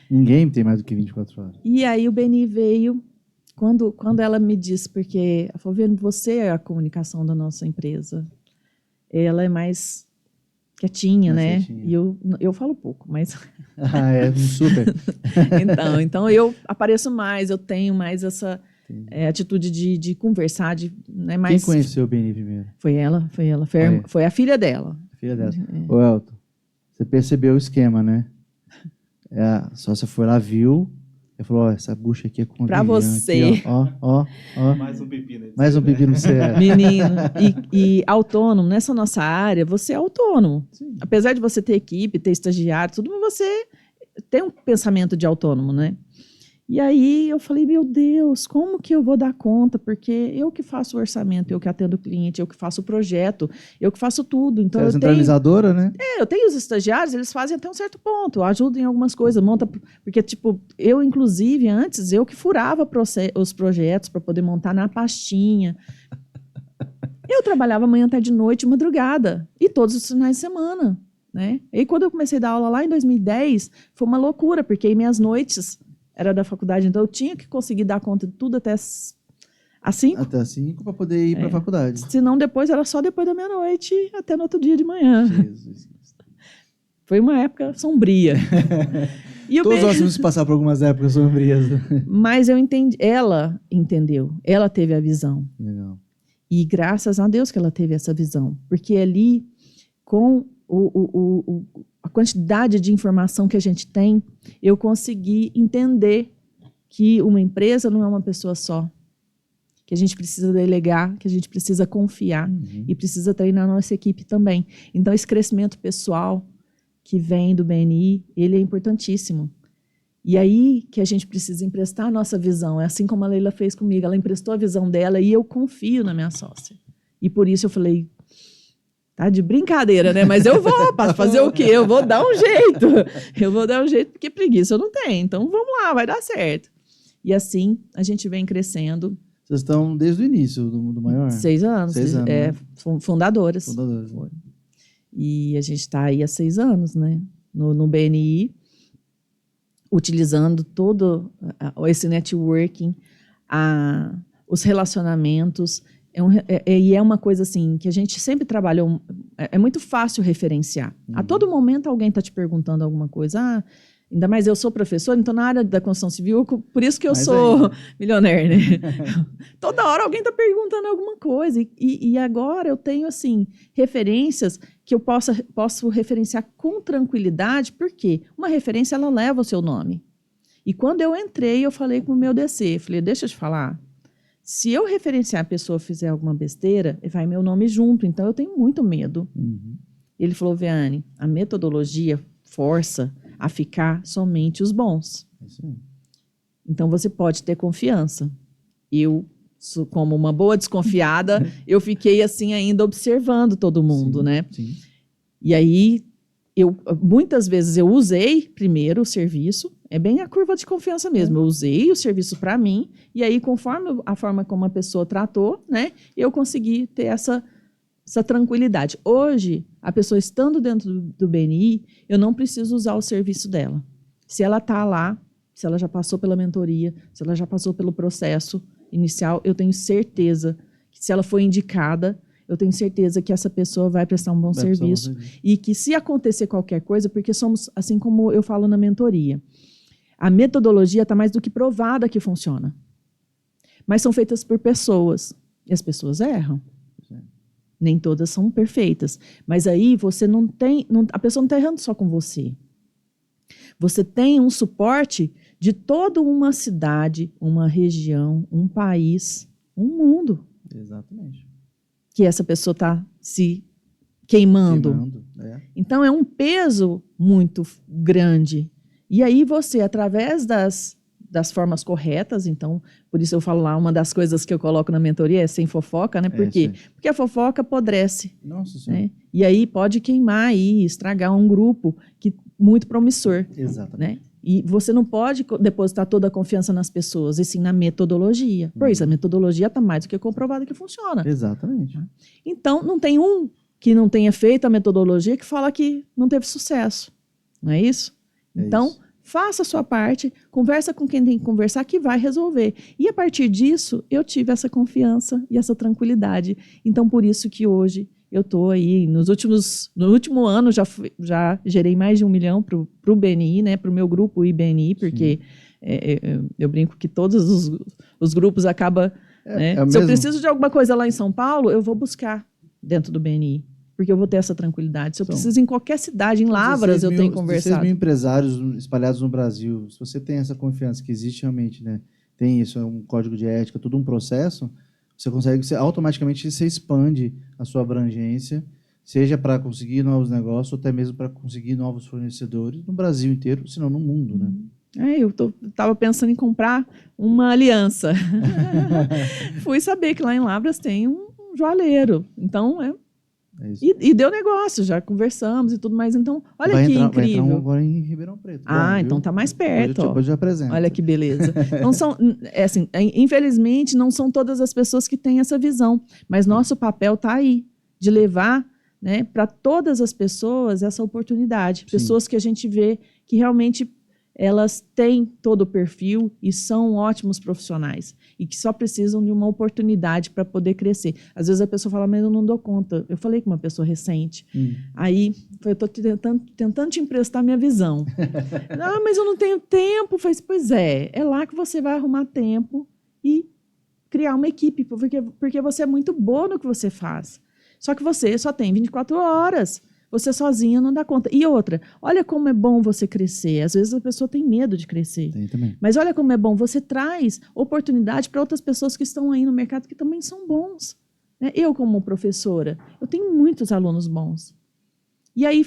A: Ninguém tem mais do que 24 horas.
B: E aí o BNI veio, quando ela me disse, porque ela falou, vendo, você é a comunicação da nossa empresa. Ela é mais quietinha, né? Quietinha. E eu falo pouco, mas...
A: super.
B: então eu apareço mais, eu tenho mais essa atitude de conversar, né? Mais...
A: Quem conheceu o BNI primeiro?
B: Foi ela. Foi a filha dela.
A: A filha dela. Ô, Elton. Você percebeu o esquema, né? Só você foi lá, viu, e falou, essa bucha aqui é com
B: pra você.
A: Aqui, ó.
C: Mais um pepino.
A: Mais um pepino você é.
B: Menino. E autônomo, nessa nossa área, você é autônomo. Sim. Apesar de você ter equipe, ter estagiário, tudo, mas você tem um pensamento de autônomo, né? E aí eu falei, meu Deus, como que eu vou dar conta? Porque eu que faço o orçamento, eu que atendo o cliente, eu que faço o projeto, eu que faço tudo. Então,
A: você é centralizadora, né?
B: Eu tenho os estagiários, eles fazem até um certo ponto, eu ajudo em algumas coisas, monta... Porque, eu, inclusive, antes, eu que furava os projetos para poder montar na pastinha. Eu trabalhava manhã, tarde, noite, madrugada. E todos os finais de semana, né? E quando eu comecei a dar aula lá em 2010, foi uma loucura, porque aí minhas noites era da faculdade, então eu tinha que conseguir dar conta de tudo até às 5.
A: Até às 5 para poder ir para a faculdade.
B: Senão depois era só depois da meia-noite até no outro dia de manhã.
A: Jesus.
B: Foi uma época sombria. E
A: Todos nós vamos passar por algumas épocas sombrias.
B: Mas eu entendi, ela entendeu, ela teve a visão.
A: Legal.
B: E graças a Deus que ela teve essa visão. Porque ali, com a quantidade de informação que a gente tem, eu consegui entender que uma empresa não é uma pessoa só. Que a gente precisa delegar, que a gente precisa confiar e precisa treinar a nossa equipe também. Então, esse crescimento pessoal que vem do BNI, ele é importantíssimo. E aí que a gente precisa emprestar a nossa visão. É assim como a Leila fez comigo. Ela emprestou a visão dela e eu confio na minha sócia. E por isso eu falei, tá de brincadeira, né? Mas eu vou fazer o quê? Eu vou dar um jeito. Eu vou dar um jeito porque preguiça eu não tenho. Então vamos lá, vai dar certo. E assim a gente vem crescendo.
A: Vocês estão desde o início do maior?
B: 6 anos.
A: 6 anos,
B: né? Fundadoras.
A: Fundadores.
B: E a gente está aí há 6 anos, né? No BNI, utilizando todo esse networking, os relacionamentos. E é uma coisa assim, que a gente sempre trabalhou. É muito fácil referenciar. A todo momento alguém está te perguntando alguma coisa. Ainda mais eu sou professora, então na área da construção civil, por isso que eu sou milionária, né? Toda hora alguém está perguntando alguma coisa. E agora eu tenho, assim, referências que eu posso referenciar com tranquilidade, porque uma referência, ela leva o seu nome. E quando eu entrei, eu falei com o meu DC, falei, deixa eu te falar, se eu referenciar a pessoa fizer alguma besteira, vai meu nome junto, então eu tenho muito medo. Ele falou, Viane, a metodologia força a ficar somente os bons. Então, você pode ter confiança. Eu, como uma boa desconfiada, eu fiquei assim ainda observando todo mundo, né?
A: Sim.
B: E aí, muitas vezes eu usei primeiro o serviço, é bem a curva de confiança mesmo, eu usei o serviço para mim, e aí conforme a forma como a pessoa tratou, né, eu consegui ter essa tranquilidade. Hoje, a pessoa estando dentro do BNI, eu não preciso usar o serviço dela. Se ela está lá, se ela já passou pela mentoria, se ela já passou pelo processo inicial, eu tenho certeza que se ela for indicada, eu tenho certeza que essa pessoa vai prestar um bom serviço. E que se acontecer qualquer coisa, porque somos, assim como eu falo na mentoria, a metodologia está mais do que provada que funciona. Mas são feitas por pessoas. E as pessoas erram. Nem todas são perfeitas. Mas aí você não tem... a pessoa não está errando só com você. Você tem um suporte de toda uma cidade, uma região, um país, um mundo.
A: Exatamente.
B: Que essa pessoa está se queimando. Então é um peso muito grande. E aí você, através das formas corretas, então, por isso eu falo lá, uma das coisas que eu coloco na mentoria é sem fofoca, né? Por quê? Porque a fofoca apodrece.
A: Nossa Senhora.
B: Né? E aí pode queimar e estragar um grupo muito promissor.
A: Exatamente.
B: Né? E você não pode depositar toda a confiança nas pessoas, e sim na metodologia. Por isso, a metodologia está mais do que comprovada que funciona.
A: Exatamente.
B: Então, não tem um que não tenha feito a metodologia que fala que não teve sucesso. Não é isso? Então,
A: isso.
B: Faça a sua parte, conversa com quem tem que conversar, que vai resolver. E a partir disso, eu tive essa confiança e essa tranquilidade. Então, por isso que hoje eu estou aí, no último ano, já gerei mais de 1 milhão para o BNI, né, para o meu grupo IBNI, porque eu brinco que todos os grupos acabam... Se eu preciso de alguma coisa lá em São Paulo, eu vou buscar dentro do BNI. Porque eu vou ter essa tranquilidade. Se eu preciso em qualquer cidade, em Lavras, eu tenho conversado.
A: 16 mil empresários espalhados no Brasil. Se você tem essa confiança que existe realmente, né? Tem isso, é um código de ética, todo um processo, automaticamente você expande a sua abrangência, seja para conseguir novos negócios, ou até mesmo para conseguir novos fornecedores no Brasil inteiro, se não no mundo, né?
B: Eu estava pensando em comprar uma aliança. Fui saber que lá em Lavras tem um joalheiro. Então,
A: É isso.
B: E deu negócio, já conversamos e tudo mais. Então, olha que incrível.
A: Vai entrar agora em Ribeirão Preto.
B: Ah,
A: Bom,
B: então
A: viu?
B: tá mais perto.
A: Depois eu te apresento.
B: Olha que beleza. Então, assim, infelizmente, não são todas as pessoas que têm essa visão, mas nosso papel está aí, de levar, né, para todas as pessoas essa oportunidade.
A: Sim.
B: Pessoas que a gente vê que realmente elas têm todo o perfil e são ótimos profissionais e que só precisam de uma oportunidade para poder crescer. Às vezes a pessoa fala, mas eu não dou conta. Eu falei com uma pessoa recente. Aí eu estou tentando te emprestar minha visão. Não, mas eu não tenho tempo. Eu falei, pois é lá que você vai arrumar tempo e criar uma equipe, porque você é muito boa no que você faz. Só que você só tem 24 horas. Você sozinha não dá conta. E outra, olha como é bom você crescer. Às vezes a pessoa tem medo de crescer.
A: Tem também.
B: Mas olha como é bom, você traz oportunidade para outras pessoas que estão aí no mercado que também são bons. Né? Eu, como professora, eu tenho muitos alunos bons. E aí,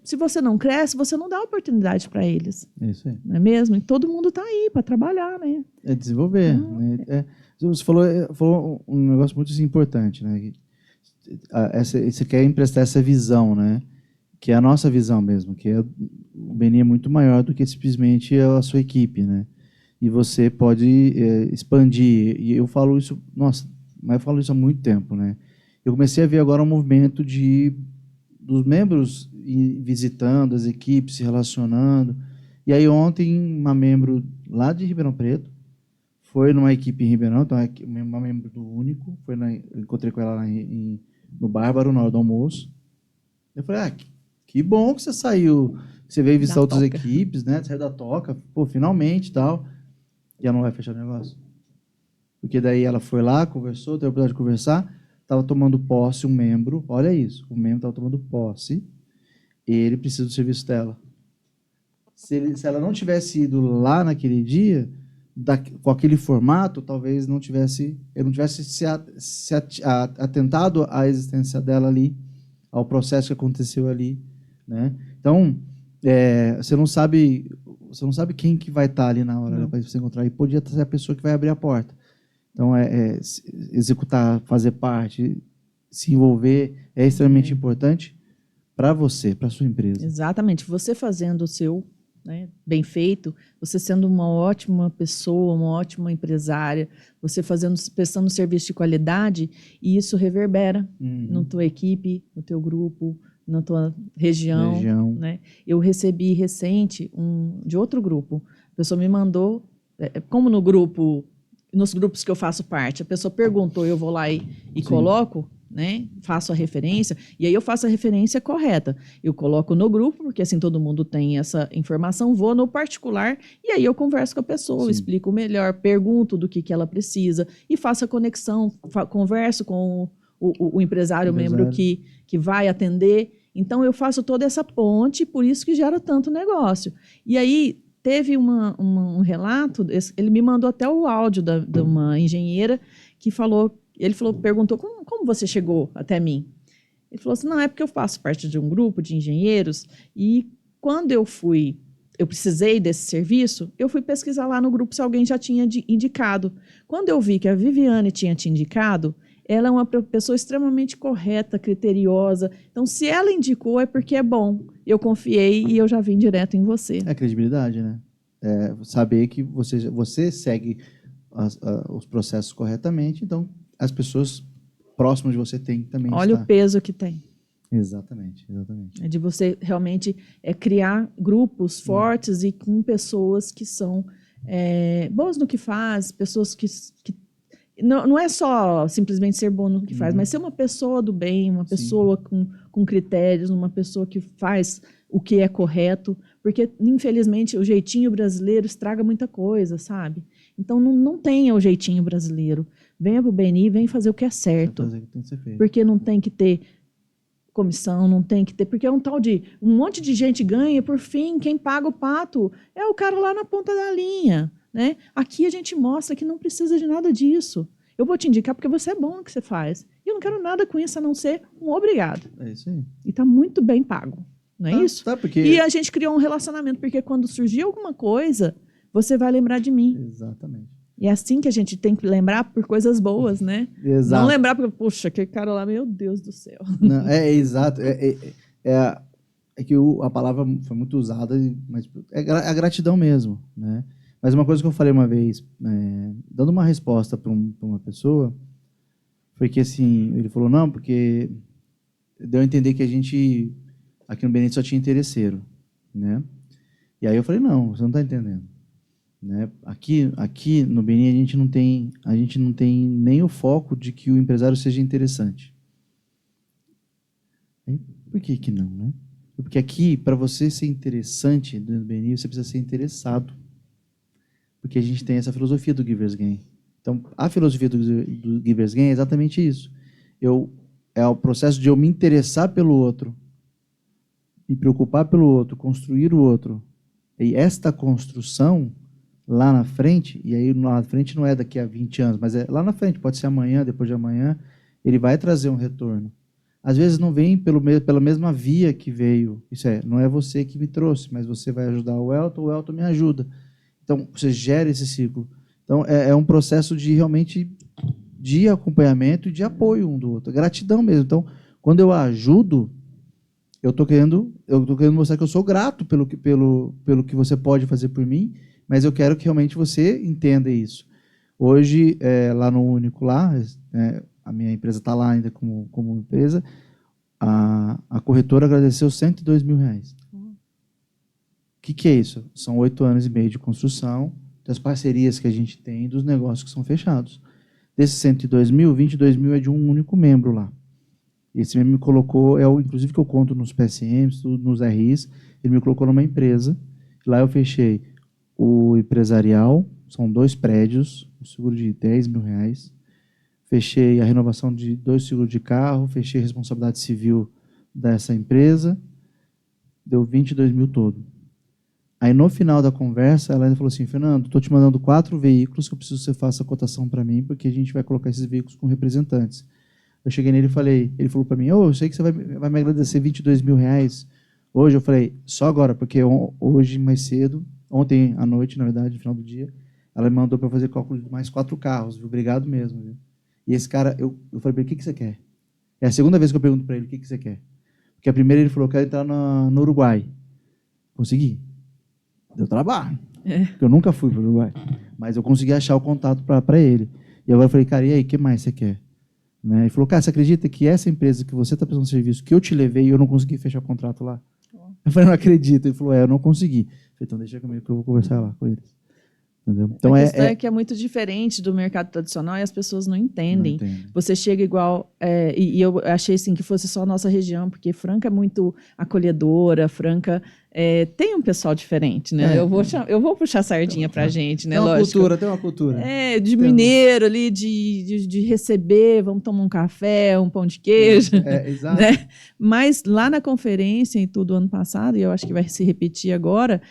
B: se você não cresce, você não dá oportunidade para eles.
A: É isso aí.
B: Não é mesmo? E todo mundo está aí para trabalhar, né?
A: É desenvolver. Né? Você falou um negócio muito importante, né? Você quer emprestar essa visão, né? Que é a nossa visão mesmo, que o Beni é muito maior do que simplesmente a sua equipe, né? E você pode expandir. E eu falo isso, mas eu falo isso há muito tempo, né? Eu comecei a ver agora um movimento dos membros visitando as equipes, se relacionando. E aí ontem uma membro lá de Ribeirão Preto foi numa equipe em Ribeirão, então é uma membro do Único, encontrei com ela lá no Bárbaro, na hora do almoço. Eu falei, que bom que você saiu, que você veio visitar outras equipes, né? Saiu da toca, pô, finalmente e tal. E ela não vai fechar o negócio. Porque daí ela foi lá, conversou, teve a oportunidade de conversar, estava tomando posse um membro, olha isso, o membro estava tomando posse, ele precisa do serviço dela. Se ela não tivesse ido lá naquele dia, com aquele formato, talvez ele não tivesse se atentado à existência dela ali, ao processo que aconteceu ali, né? Então, você não sabe quem que vai estar ali na hora para você encontrar, e podia ser a pessoa que vai abrir a porta. Então, executar, fazer parte, se envolver é extremamente importante para você, para a sua empresa.
B: Exatamente. Você fazendo o seu, né, bem feito, você sendo uma ótima pessoa, uma ótima empresária, você prestando serviço de qualidade, e isso reverbera na tua equipe, no teu grupo, na tua região. Né? Eu recebi recente de outro grupo. A pessoa me mandou, como nos grupos que eu faço parte, a pessoa perguntou, eu vou lá e coloco, né? Faço a referência, e aí eu faço a referência correta. Eu coloco no grupo, porque assim todo mundo tem essa informação, vou no particular, e aí eu converso com a pessoa, explico melhor, pergunto do que ela precisa, e faço a conexão, converso com o empresário membro que vai atender. Então, eu faço toda essa ponte, por isso que gera tanto negócio. E aí, teve um relato, ele me mandou até o áudio de uma engenheira que perguntou, como você chegou até mim? Ele falou assim, não, é porque eu faço parte de um grupo de engenheiros e quando eu precisei desse serviço, eu fui pesquisar lá no grupo se alguém já tinha indicado. Quando eu vi que a Viviane tinha te indicado, ela é uma pessoa extremamente correta, criteriosa. Então, se ela indicou, é porque é bom. Eu confiei e eu já vim direto em você.
A: É credibilidade, né? Saber que você segue os processos corretamente, então as pessoas próximas de você têm que também
B: Olha
A: estar.
B: o peso que tem.
A: Exatamente.
B: É de você realmente criar grupos fortes e com pessoas que são boas no que faz, pessoas que não é só simplesmente ser bom no que faz, mas ser uma pessoa do bem, uma pessoa com critérios, uma pessoa que faz o que é correto, porque, infelizmente, o jeitinho brasileiro estraga muita coisa, sabe? Então, não tenha o jeitinho brasileiro. Venha para o BNI, venha fazer o que é certo.
A: Fazer o que tem que ser feito.
B: Porque não tem que ter comissão, não tem que ter... Porque é um monte de gente ganha, por fim, quem paga o pato é o cara lá na ponta da linha. Né? Aqui a gente mostra que não precisa de nada disso. Eu vou te indicar porque você é bom no que você faz. E eu não quero nada com isso, a não ser um obrigado.
A: É isso aí.
B: E está muito bem pago. Não é isso?
A: Tá, porque...
B: E a gente criou um relacionamento, porque quando surgir alguma coisa, você vai lembrar de mim.
A: Exatamente.
B: E é assim que a gente tem que lembrar por coisas boas, né?
A: Exato.
B: Não lembrar porque, puxa, aquele cara lá, meu Deus do céu.
A: Não, exato. É que a palavra foi muito usada, mas é a gratidão mesmo, né? Mas uma coisa que eu falei uma vez, dando uma resposta para uma pessoa, foi que assim, ele falou, não, porque deu a entender que a gente, aqui no Benito, só tinha interesseiro, né? E aí eu falei, não, você não está entendendo. Né? Aqui no Beni a gente não tem nem o foco de que o empresário seja interessante. Por que não, né? Porque aqui, para você ser interessante no Beni, você precisa ser interessado. Porque a gente tem essa filosofia do Giver's Gain. Então, a filosofia do Giver's Gain é exatamente isso. É o processo de eu me interessar pelo outro, me preocupar pelo outro, construir o outro. E esta construção lá na frente, e aí lá na frente não é daqui a 20 anos, mas é lá na frente, pode ser amanhã, depois de amanhã, ele vai trazer um retorno. Às vezes não vem pela mesma via que veio, não é você que me trouxe, mas você vai ajudar o Elton me ajuda. Então, você gera esse ciclo. Então, é um processo de realmente de acompanhamento e de apoio um do outro, gratidão mesmo. Então, quando eu ajudo, eu estou querendo mostrar que eu sou grato pelo que você pode fazer por mim, mas eu quero que realmente você entenda isso. Hoje, lá no Único, a minha empresa está lá ainda como empresa, a corretora agradeceu R$102 mil. O que é isso? São 8 anos e meio de construção, das parcerias que a gente tem, dos negócios que são fechados. Desses 102 mil, 22 mil é de um único membro lá. Esse membro me colocou, inclusive que eu conto nos PSMs, nos RIs, ele me colocou numa empresa. Lá eu fechei o empresarial, são 2 prédios, um seguro de R$10 mil. Fechei a renovação de 2 seguros de carro, fechei a responsabilidade civil dessa empresa, deu 22 mil todo. Aí, no final da conversa, ela ainda falou assim, Fernando, estou te mandando 4 veículos que eu preciso que você faça a cotação para mim, porque a gente vai colocar esses veículos com representantes. Eu cheguei nele e falei, ele falou para mim, eu sei que você vai me agradecer R$22 mil hoje. Eu falei, só agora, porque hoje mais cedo, ontem à noite, na verdade, no final do dia, ela me mandou para fazer cálculo de mais 4 carros, viu? Obrigado mesmo. Viu? E esse cara, eu falei para ele, o que você quer? É a segunda vez que eu pergunto para ele, o que você quer? Porque a primeira ele falou, quero entrar no Uruguai. Consegui. Deu trabalho. Porque eu nunca fui para o Uruguai. Mas eu consegui achar o contato para ele. E agora eu falei, cara, e aí, o que mais você quer? Né? Ele falou, cara, você acredita que essa empresa que você está prestando serviço, que eu te levei e eu não consegui fechar o contrato lá? Eu falei, não acredito. Ele falou, eu não consegui. Eu falei, então deixa comigo que eu vou conversar lá com eles. Entendeu? Então,
B: a questão é que é muito diferente do mercado tradicional e as pessoas não entendem. Você chega igual... e eu achei assim, que fosse só a nossa região, porque Franca é muito acolhedora, Franca... tem um pessoal diferente, né? Eu vou puxar sardinha pra gente, né?
A: Tem uma cultura.
B: De mineiro ali, de receber, vamos tomar um café, um pão de queijo.
A: Exato.
B: Né? Mas lá na conferência e tudo ano passado, e eu acho que vai se repetir agora,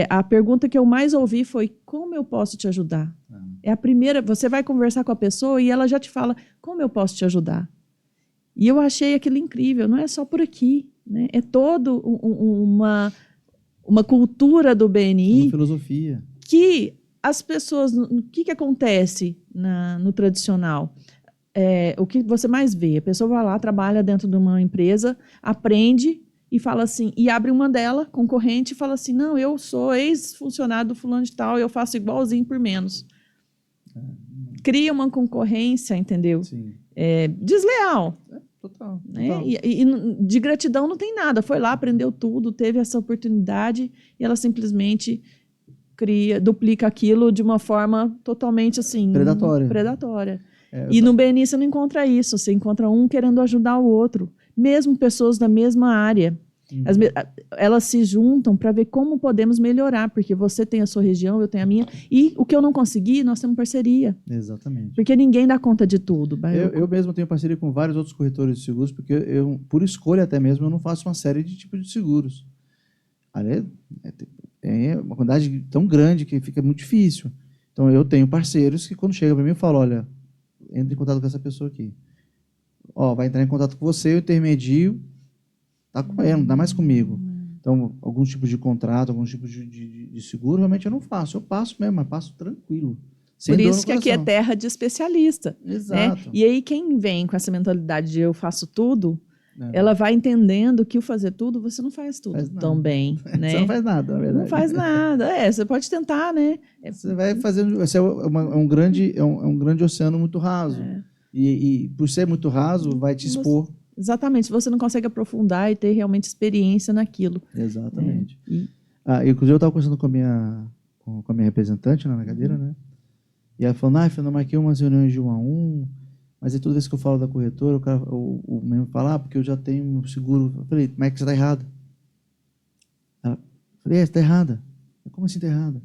B: a pergunta que eu mais ouvi foi, como eu posso te ajudar? É a primeira, você vai conversar com a pessoa e ela já te fala, como eu posso te ajudar? E eu achei aquilo incrível, não é só por aqui, né? É toda uma cultura do BNI.
A: Uma filosofia.
B: Que as pessoas... O que acontece no tradicional? O que você mais vê? A pessoa vai lá, trabalha dentro de uma empresa, aprende e fala assim, e abre uma dela, concorrente, e fala assim, não, eu sou ex-funcionário do fulano de tal, eu faço igualzinho por menos. Cria uma concorrência, entendeu?
A: Sim.
B: Desleal.
A: Total.
B: Né? E de gratidão não tem nada. Foi lá, aprendeu tudo, teve essa oportunidade e ela simplesmente duplica aquilo de uma forma totalmente assim... Predatória. E no BNI você não encontra isso. Você encontra um querendo ajudar o outro. Mesmo pessoas da mesma área. Elas se juntam para ver como podemos melhorar, porque você tem a sua região, eu tenho a minha, e o que eu não consegui, nós temos parceria.
A: Exatamente.
B: Porque ninguém dá conta de tudo.
A: Eu mesmo tenho parceria com vários outros corretores de seguros, porque eu, por escolha até mesmo, eu não faço uma série de tipos de seguros. É uma quantidade tão grande que fica muito difícil. Então, eu tenho parceiros que, quando chegam para mim, eu falo, olha, entre em contato com essa pessoa aqui. Vai entrar em contato com você, eu intermedio, tá com ela, não dá mais comigo. Então, alguns tipos de contrato, alguns tipos de seguro, realmente eu não faço. Eu passo mesmo, mas passo tranquilo. Sem
B: Por
A: dor
B: isso
A: no
B: que aqui é
A: coração.
B: terra de especialista. Né?
A: Exato.
B: E aí quem vem com essa mentalidade de eu faço tudo,
A: É.
B: ela vai entendendo que o fazer tudo, você não faz tudo
A: Faz nada.
B: tão bem. Né?
A: Você não faz nada, na verdade.
B: Não faz nada. Você pode tentar, né?
A: Você vai fazendo. Você é um grande oceano muito raso.
B: É.
A: E por ser muito raso, vai te expor.
B: Exatamente. Você não consegue aprofundar e ter realmente experiência naquilo.
A: Exatamente.
B: E-
A: Inclusive, eu estava conversando com a minha representante lá na cadeira, né? E ela falou, eu não marquei umas reuniões de 1 a 1, mas aí toda vez que eu falo da corretora, o membro fala, porque eu já tenho um seguro. Eu falei, mas é que você está errado. Ela, eu falei, você está errada. Como assim está errada?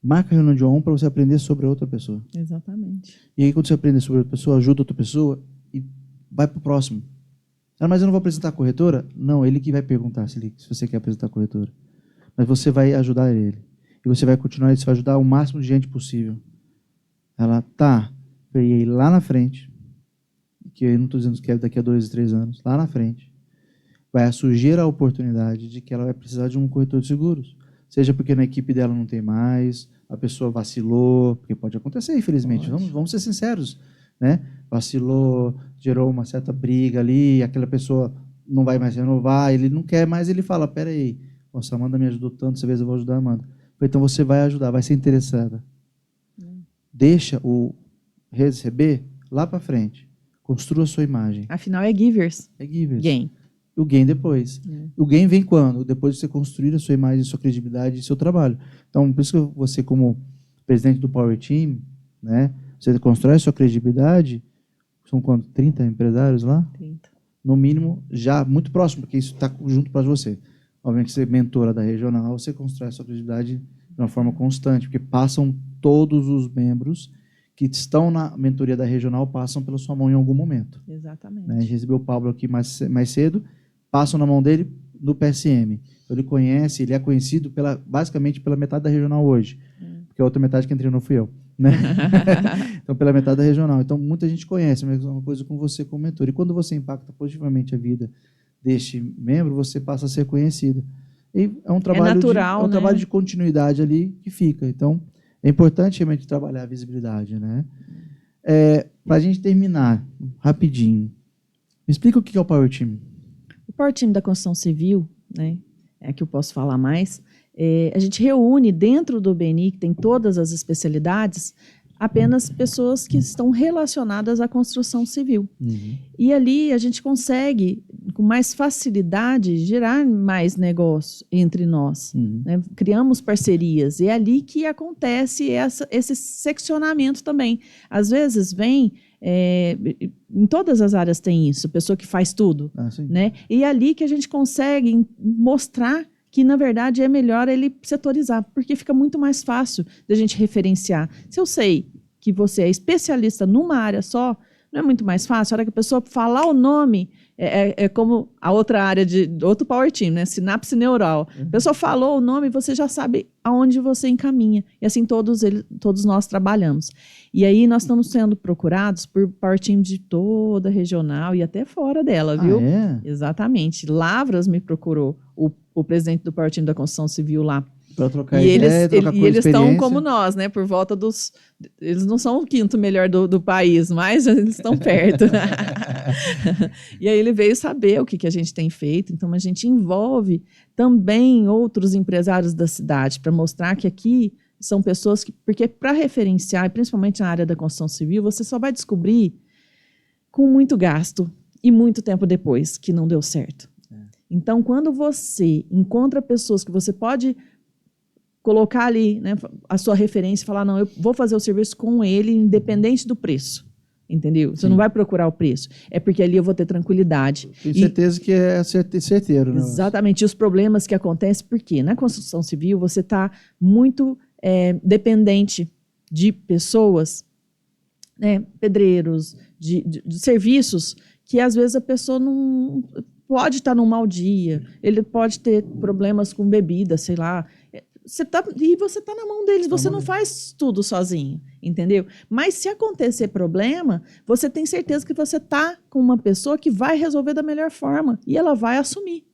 A: Marca a reunião de 1 a 1 para você aprender sobre a outra pessoa.
B: Exatamente.
A: E aí, quando você aprende sobre outra pessoa, ajuda outra pessoa e vai para o próximo. Mas eu não vou apresentar a corretora? Não, ele que vai perguntar se você quer apresentar a corretora. Mas você vai ajudar ele. E você vai continuar, você vai ajudar o máximo de gente possível. Ela, tá. E aí, lá na frente, que eu não estou dizendo que é daqui a 2, 3 anos, lá na frente, vai surgir a oportunidade de que ela vai precisar de um corretor de seguros. Seja porque na equipe dela não tem mais, a pessoa vacilou, porque pode acontecer, infelizmente. Vamos ser sinceros, né? Vacilou, gerou uma certa briga ali, aquela pessoa não vai mais renovar, ele não quer mais, ele fala, peraí, a Amanda me ajudou tanto, dessa vez eu vou ajudar a Amanda. Então você vai ajudar, vai ser interessada. Deixa o receber lá para frente. Construa a sua imagem.
B: Afinal, é givers.
A: É givers.
B: Gain.
A: O gain depois. O gain vem quando? Depois de você construir a sua imagem, sua credibilidade e seu trabalho. Então, por isso que você, como presidente do Power Team, né, você constrói a sua credibilidade, são quanto? 30 empresários lá?
B: 30.
A: No mínimo, já muito próximo, porque isso está junto para você. Obviamente, você é mentora da regional, você constrói a sua credibilidade de uma forma constante, porque passam todos os membros que estão na mentoria da regional, passam pela sua mão em algum momento.
B: Exatamente.
A: Né? A gente recebeu o Pablo aqui mais cedo, passam na mão dele no PSM. Então, ele conhece, ele é conhecido basicamente pela metade da regional hoje, porque a outra metade que treinou fui eu. Né? Então, pela metade da regional. Então, muita gente conhece, mas é uma coisa com você como mentor. E quando você impacta positivamente a vida deste membro, você passa a ser conhecida. E é um trabalho,
B: natural, né?
A: trabalho de continuidade ali que fica. Então, é importante realmente trabalhar a visibilidade. Né? Para a gente terminar, rapidinho, me explica o que é o Power Team.
B: O Power Team da construção civil, né, é que eu posso falar mais, a gente reúne dentro do BNI, que tem todas as especialidades, apenas pessoas que estão relacionadas à construção civil. E ali a gente consegue, com mais facilidade, gerar mais negócio entre nós. Né? Criamos parcerias. E é ali que acontece esse seccionamento também. Às vezes vem... em todas as áreas tem isso, pessoa que faz tudo. Né? E é ali que a gente consegue mostrar que, na verdade, é melhor ele setorizar, porque fica muito mais fácil da gente referenciar. Se eu sei que você é especialista numa área só, não é muito mais fácil? A hora que a pessoa falar o nome, é como a outra área do outro Power Team, né? Sinapse neural. A pessoa falou o nome, você já sabe aonde você encaminha. E assim todos nós trabalhamos. E aí nós estamos sendo procurados por Power Team de toda a regional e até fora dela, viu?
A: É?
B: Exatamente. Lavras me procurou, o presidente do Power Team da construção civil lá.
A: Para trocar
B: E
A: ideia, trocar
B: e eles estão
A: experiência.
B: como nós, né? Por volta dos... Eles não são o quinto melhor do país, mas eles estão perto. E aí ele veio saber o que a gente tem feito. Então, a gente envolve também outros empresários da cidade para mostrar que aqui são pessoas que... Porque para referenciar, e principalmente na área da construção civil, você só vai descobrir com muito gasto e muito tempo depois que não deu certo. Então, quando você encontra pessoas que você pode colocar ali, né, a sua referência e falar, não, eu vou fazer o serviço com ele independente do preço, entendeu? Você não vai procurar o preço, é porque ali eu vou ter tranquilidade.
A: Tenho certeza que é certeiro. Né?
B: Exatamente, e os problemas que acontecem, porque na construção civil você está muito dependente de pessoas, né, pedreiros, de serviços, que às vezes a pessoa não... Pode estar num mau dia, ele pode ter problemas com bebida, sei lá. E você está na mão deles, você não faz tudo sozinho, entendeu? Mas se acontecer problema, você tem certeza que você está com uma pessoa que vai resolver da melhor forma e ela vai assumir.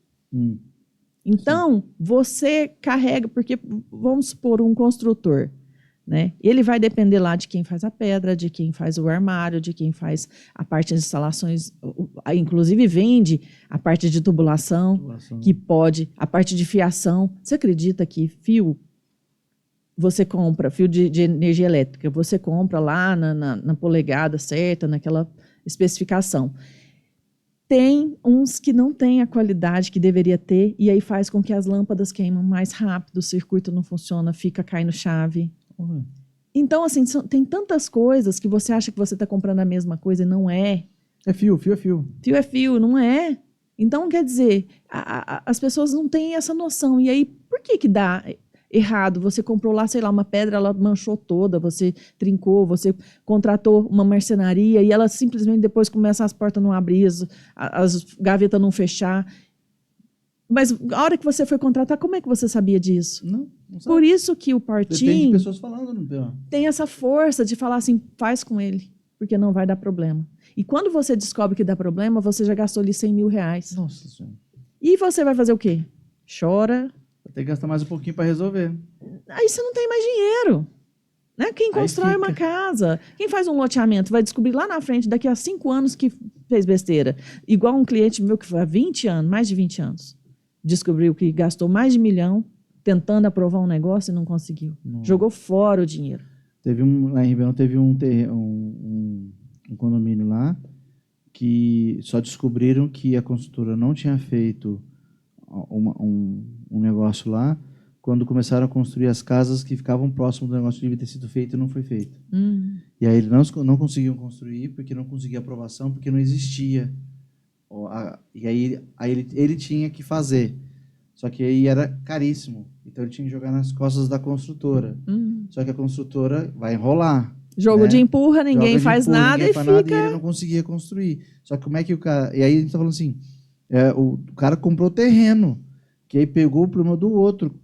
B: Então, você carrega, porque vamos supor um construtor, né? Ele vai depender lá de quem faz a pedra, de quem faz o armário, de quem faz a parte de instalações, inclusive vende a parte de tubulação, que pode, a parte de fiação. Você acredita que você compra fio de energia elétrica, você compra lá na polegada certa, naquela especificação. Tem uns que não têm a qualidade que deveria ter, e aí faz com que as lâmpadas queimam mais rápido, o circuito não funciona, fica caindo chave. Então, assim, tem tantas coisas que você acha que você está comprando a mesma coisa e não é.
A: É fio é fio.
B: Fio é fio, não é? Então, quer dizer, as pessoas não têm essa noção. E aí, por que dá errado? Você comprou lá, sei lá, uma pedra, ela manchou toda, você trincou, você contratou uma marcenaria e ela simplesmente depois começa as portas não abrir, as gavetas não fechar. Mas a hora que você foi contratar, como é que você sabia disso?
A: Não sabe.
B: Por isso que o Power
A: Depende de
B: Team
A: pessoas falando, não
B: tem essa força de falar assim, faz com ele, porque não vai dar problema. E quando você descobre que dá problema, você já gastou ali 100 mil reais.
A: Nossa Senhora.
B: E você vai fazer o quê? Chora.
A: Vai ter que gastar mais um pouquinho para resolver.
B: Aí você não tem mais dinheiro. Né? Quem constrói uma casa, quem faz um loteamento, vai descobrir lá na frente, daqui a 5 anos, que fez besteira. Igual um cliente meu que foi há 20 anos, mais de 20 anos. Descobriu que gastou mais de 1 milhão tentando aprovar um negócio e não conseguiu. Nossa. Jogou fora o dinheiro.
A: Lá em Ribeirão teve um condomínio lá que só descobriram que a construtora não tinha feito um negócio lá quando começaram a construir as casas que ficavam próximo do negócio que devia ter sido feito e não foi feito. E aí eles não conseguiam construir porque não conseguia aprovação, porque não existia. E aí ele tinha que fazer. Só que aí era caríssimo. Então ele tinha que jogar nas costas da construtora. Só que a construtora vai enrolar.
B: Jogo, né? De empurra, ninguém faz nada e fica...
A: e ele não conseguia construir. Só que como é que o cara... E aí a gente está falando assim, o cara comprou terreno, que aí pegou o problema do outro.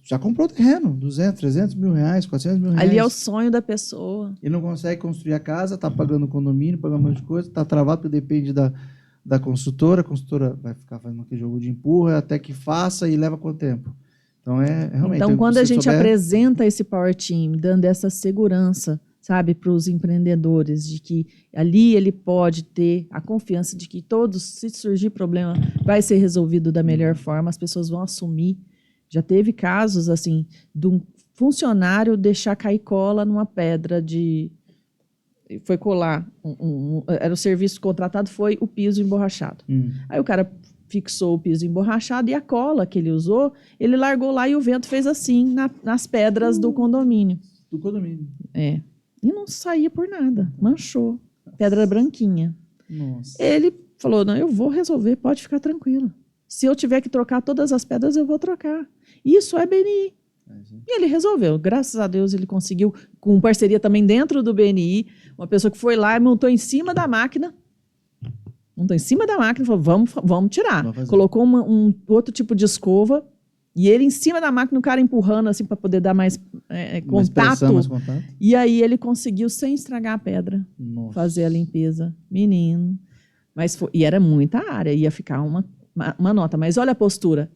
A: Já comprou terreno, 200, 300 mil reais, 400 mil reais.
B: Ali é o sonho da pessoa.
A: Ele não consegue construir a casa, está pagando o condomínio, pagando um monte de coisa, está travado porque depende da construtora. A construtora vai ficar fazendo aquele jogo de empurra até que faça e leva quanto tempo? Então, realmente...
B: Então, quando a gente apresenta esse Power Team, dando essa segurança, sabe, para os empreendedores, de que ali ele pode ter a confiança de que todos, se surgir problema, vai ser resolvido da melhor forma, as pessoas vão assumir. Já teve casos, assim, de um funcionário deixar cair cola numa pedra de... Foi colar, era o serviço contratado, foi o piso emborrachado. Aí o cara fixou o piso emborrachado e a cola que ele usou, ele largou lá e o vento fez assim nas pedras do condomínio.
A: Do condomínio.
B: É. E não saía por nada, manchou. Pedra branquinha.
A: Nossa.
B: Ele falou, não, eu vou resolver, pode ficar tranquilo. Se eu tiver que trocar todas as pedras, eu vou trocar. Isso é BNI. E ele resolveu. Graças a Deus ele conseguiu, com parceria também dentro do BNI, uma pessoa que foi lá e montou em cima da máquina. Montou em cima da máquina e falou, vamos tirar. Colocou um outro tipo de escova e ele em cima da máquina, o cara empurrando assim para poder dar mais contato.
A: Mais contato.
B: E aí ele conseguiu, sem estragar a pedra, fazer a limpeza. Menino. E era muita área, ia ficar uma nota. Mas olha a postura.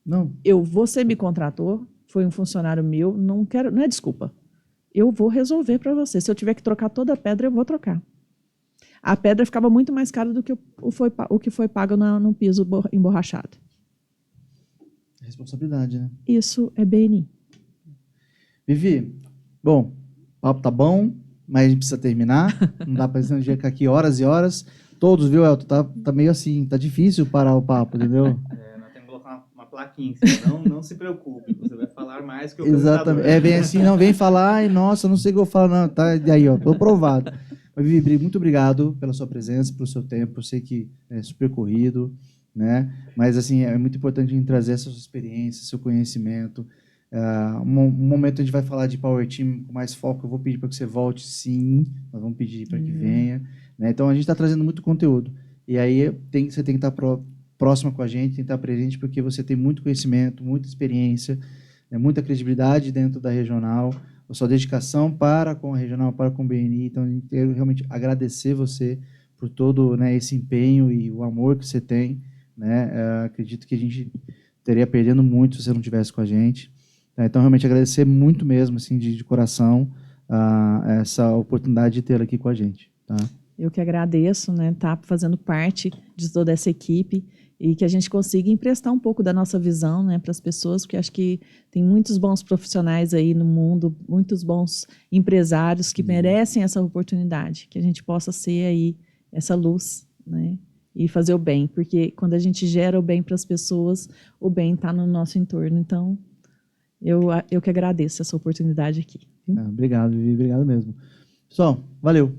A: Não.
B: Você me contratou, foi um funcionário meu, não é desculpa. Eu vou resolver para você. Se eu tiver que trocar toda a pedra, eu vou trocar. A pedra ficava muito mais cara do que o que foi pago no piso emborrachado.
A: Responsabilidade, né?
B: Isso é BNI.
A: Vivi, bom, o papo tá bom, mas a gente precisa terminar. Não dá pra gente ficar aqui horas e horas. Todos, viu, Elton? Tá meio assim, tá difícil parar o papo, entendeu?
C: Nós temos que colocar uma plaquinha, senão não se preocupe, você vai falar mais que o
A: Exatamente. É bem assim, não vem falar, e nossa, não sei o que eu falo, não, tá, e aí, ó, tô provado. Mas, Vivi, muito obrigado pela sua presença, pelo seu tempo, eu sei que é super corrido, né, mas, assim, é muito importante a gente trazer essa sua experiência, seu conhecimento. Um momento a gente vai falar de Power Team com mais foco, eu vou pedir para que você volte, sim, nós vamos pedir para que venha, né, então a gente está trazendo muito conteúdo, e aí você tem que estar próxima com a gente, tem que estar presente, porque você tem muito conhecimento, muita experiência, muita credibilidade dentro da regional, a sua dedicação para com a regional, para com o BNI. Então, eu quero realmente agradecer você por todo, né, esse empenho e o amor que você tem. Né? Acredito que a gente estaria perdendo muito se você não estivesse com a gente. Tá? Então, realmente agradecer muito mesmo, assim, de coração, essa oportunidade de tê-la aqui com a gente. Tá?
B: Eu que agradeço, né, estar fazendo parte de toda essa equipe e que a gente consiga emprestar um pouco da nossa visão, né, para as pessoas, porque acho que tem muitos bons profissionais aí no mundo, muitos bons empresários que merecem essa oportunidade, que a gente possa ser aí essa luz, né, e fazer o bem, porque quando a gente gera o bem para as pessoas, o bem está no nosso entorno. Então, eu que agradeço essa oportunidade aqui.
A: Obrigado, Vivi, obrigado mesmo. Pessoal, valeu.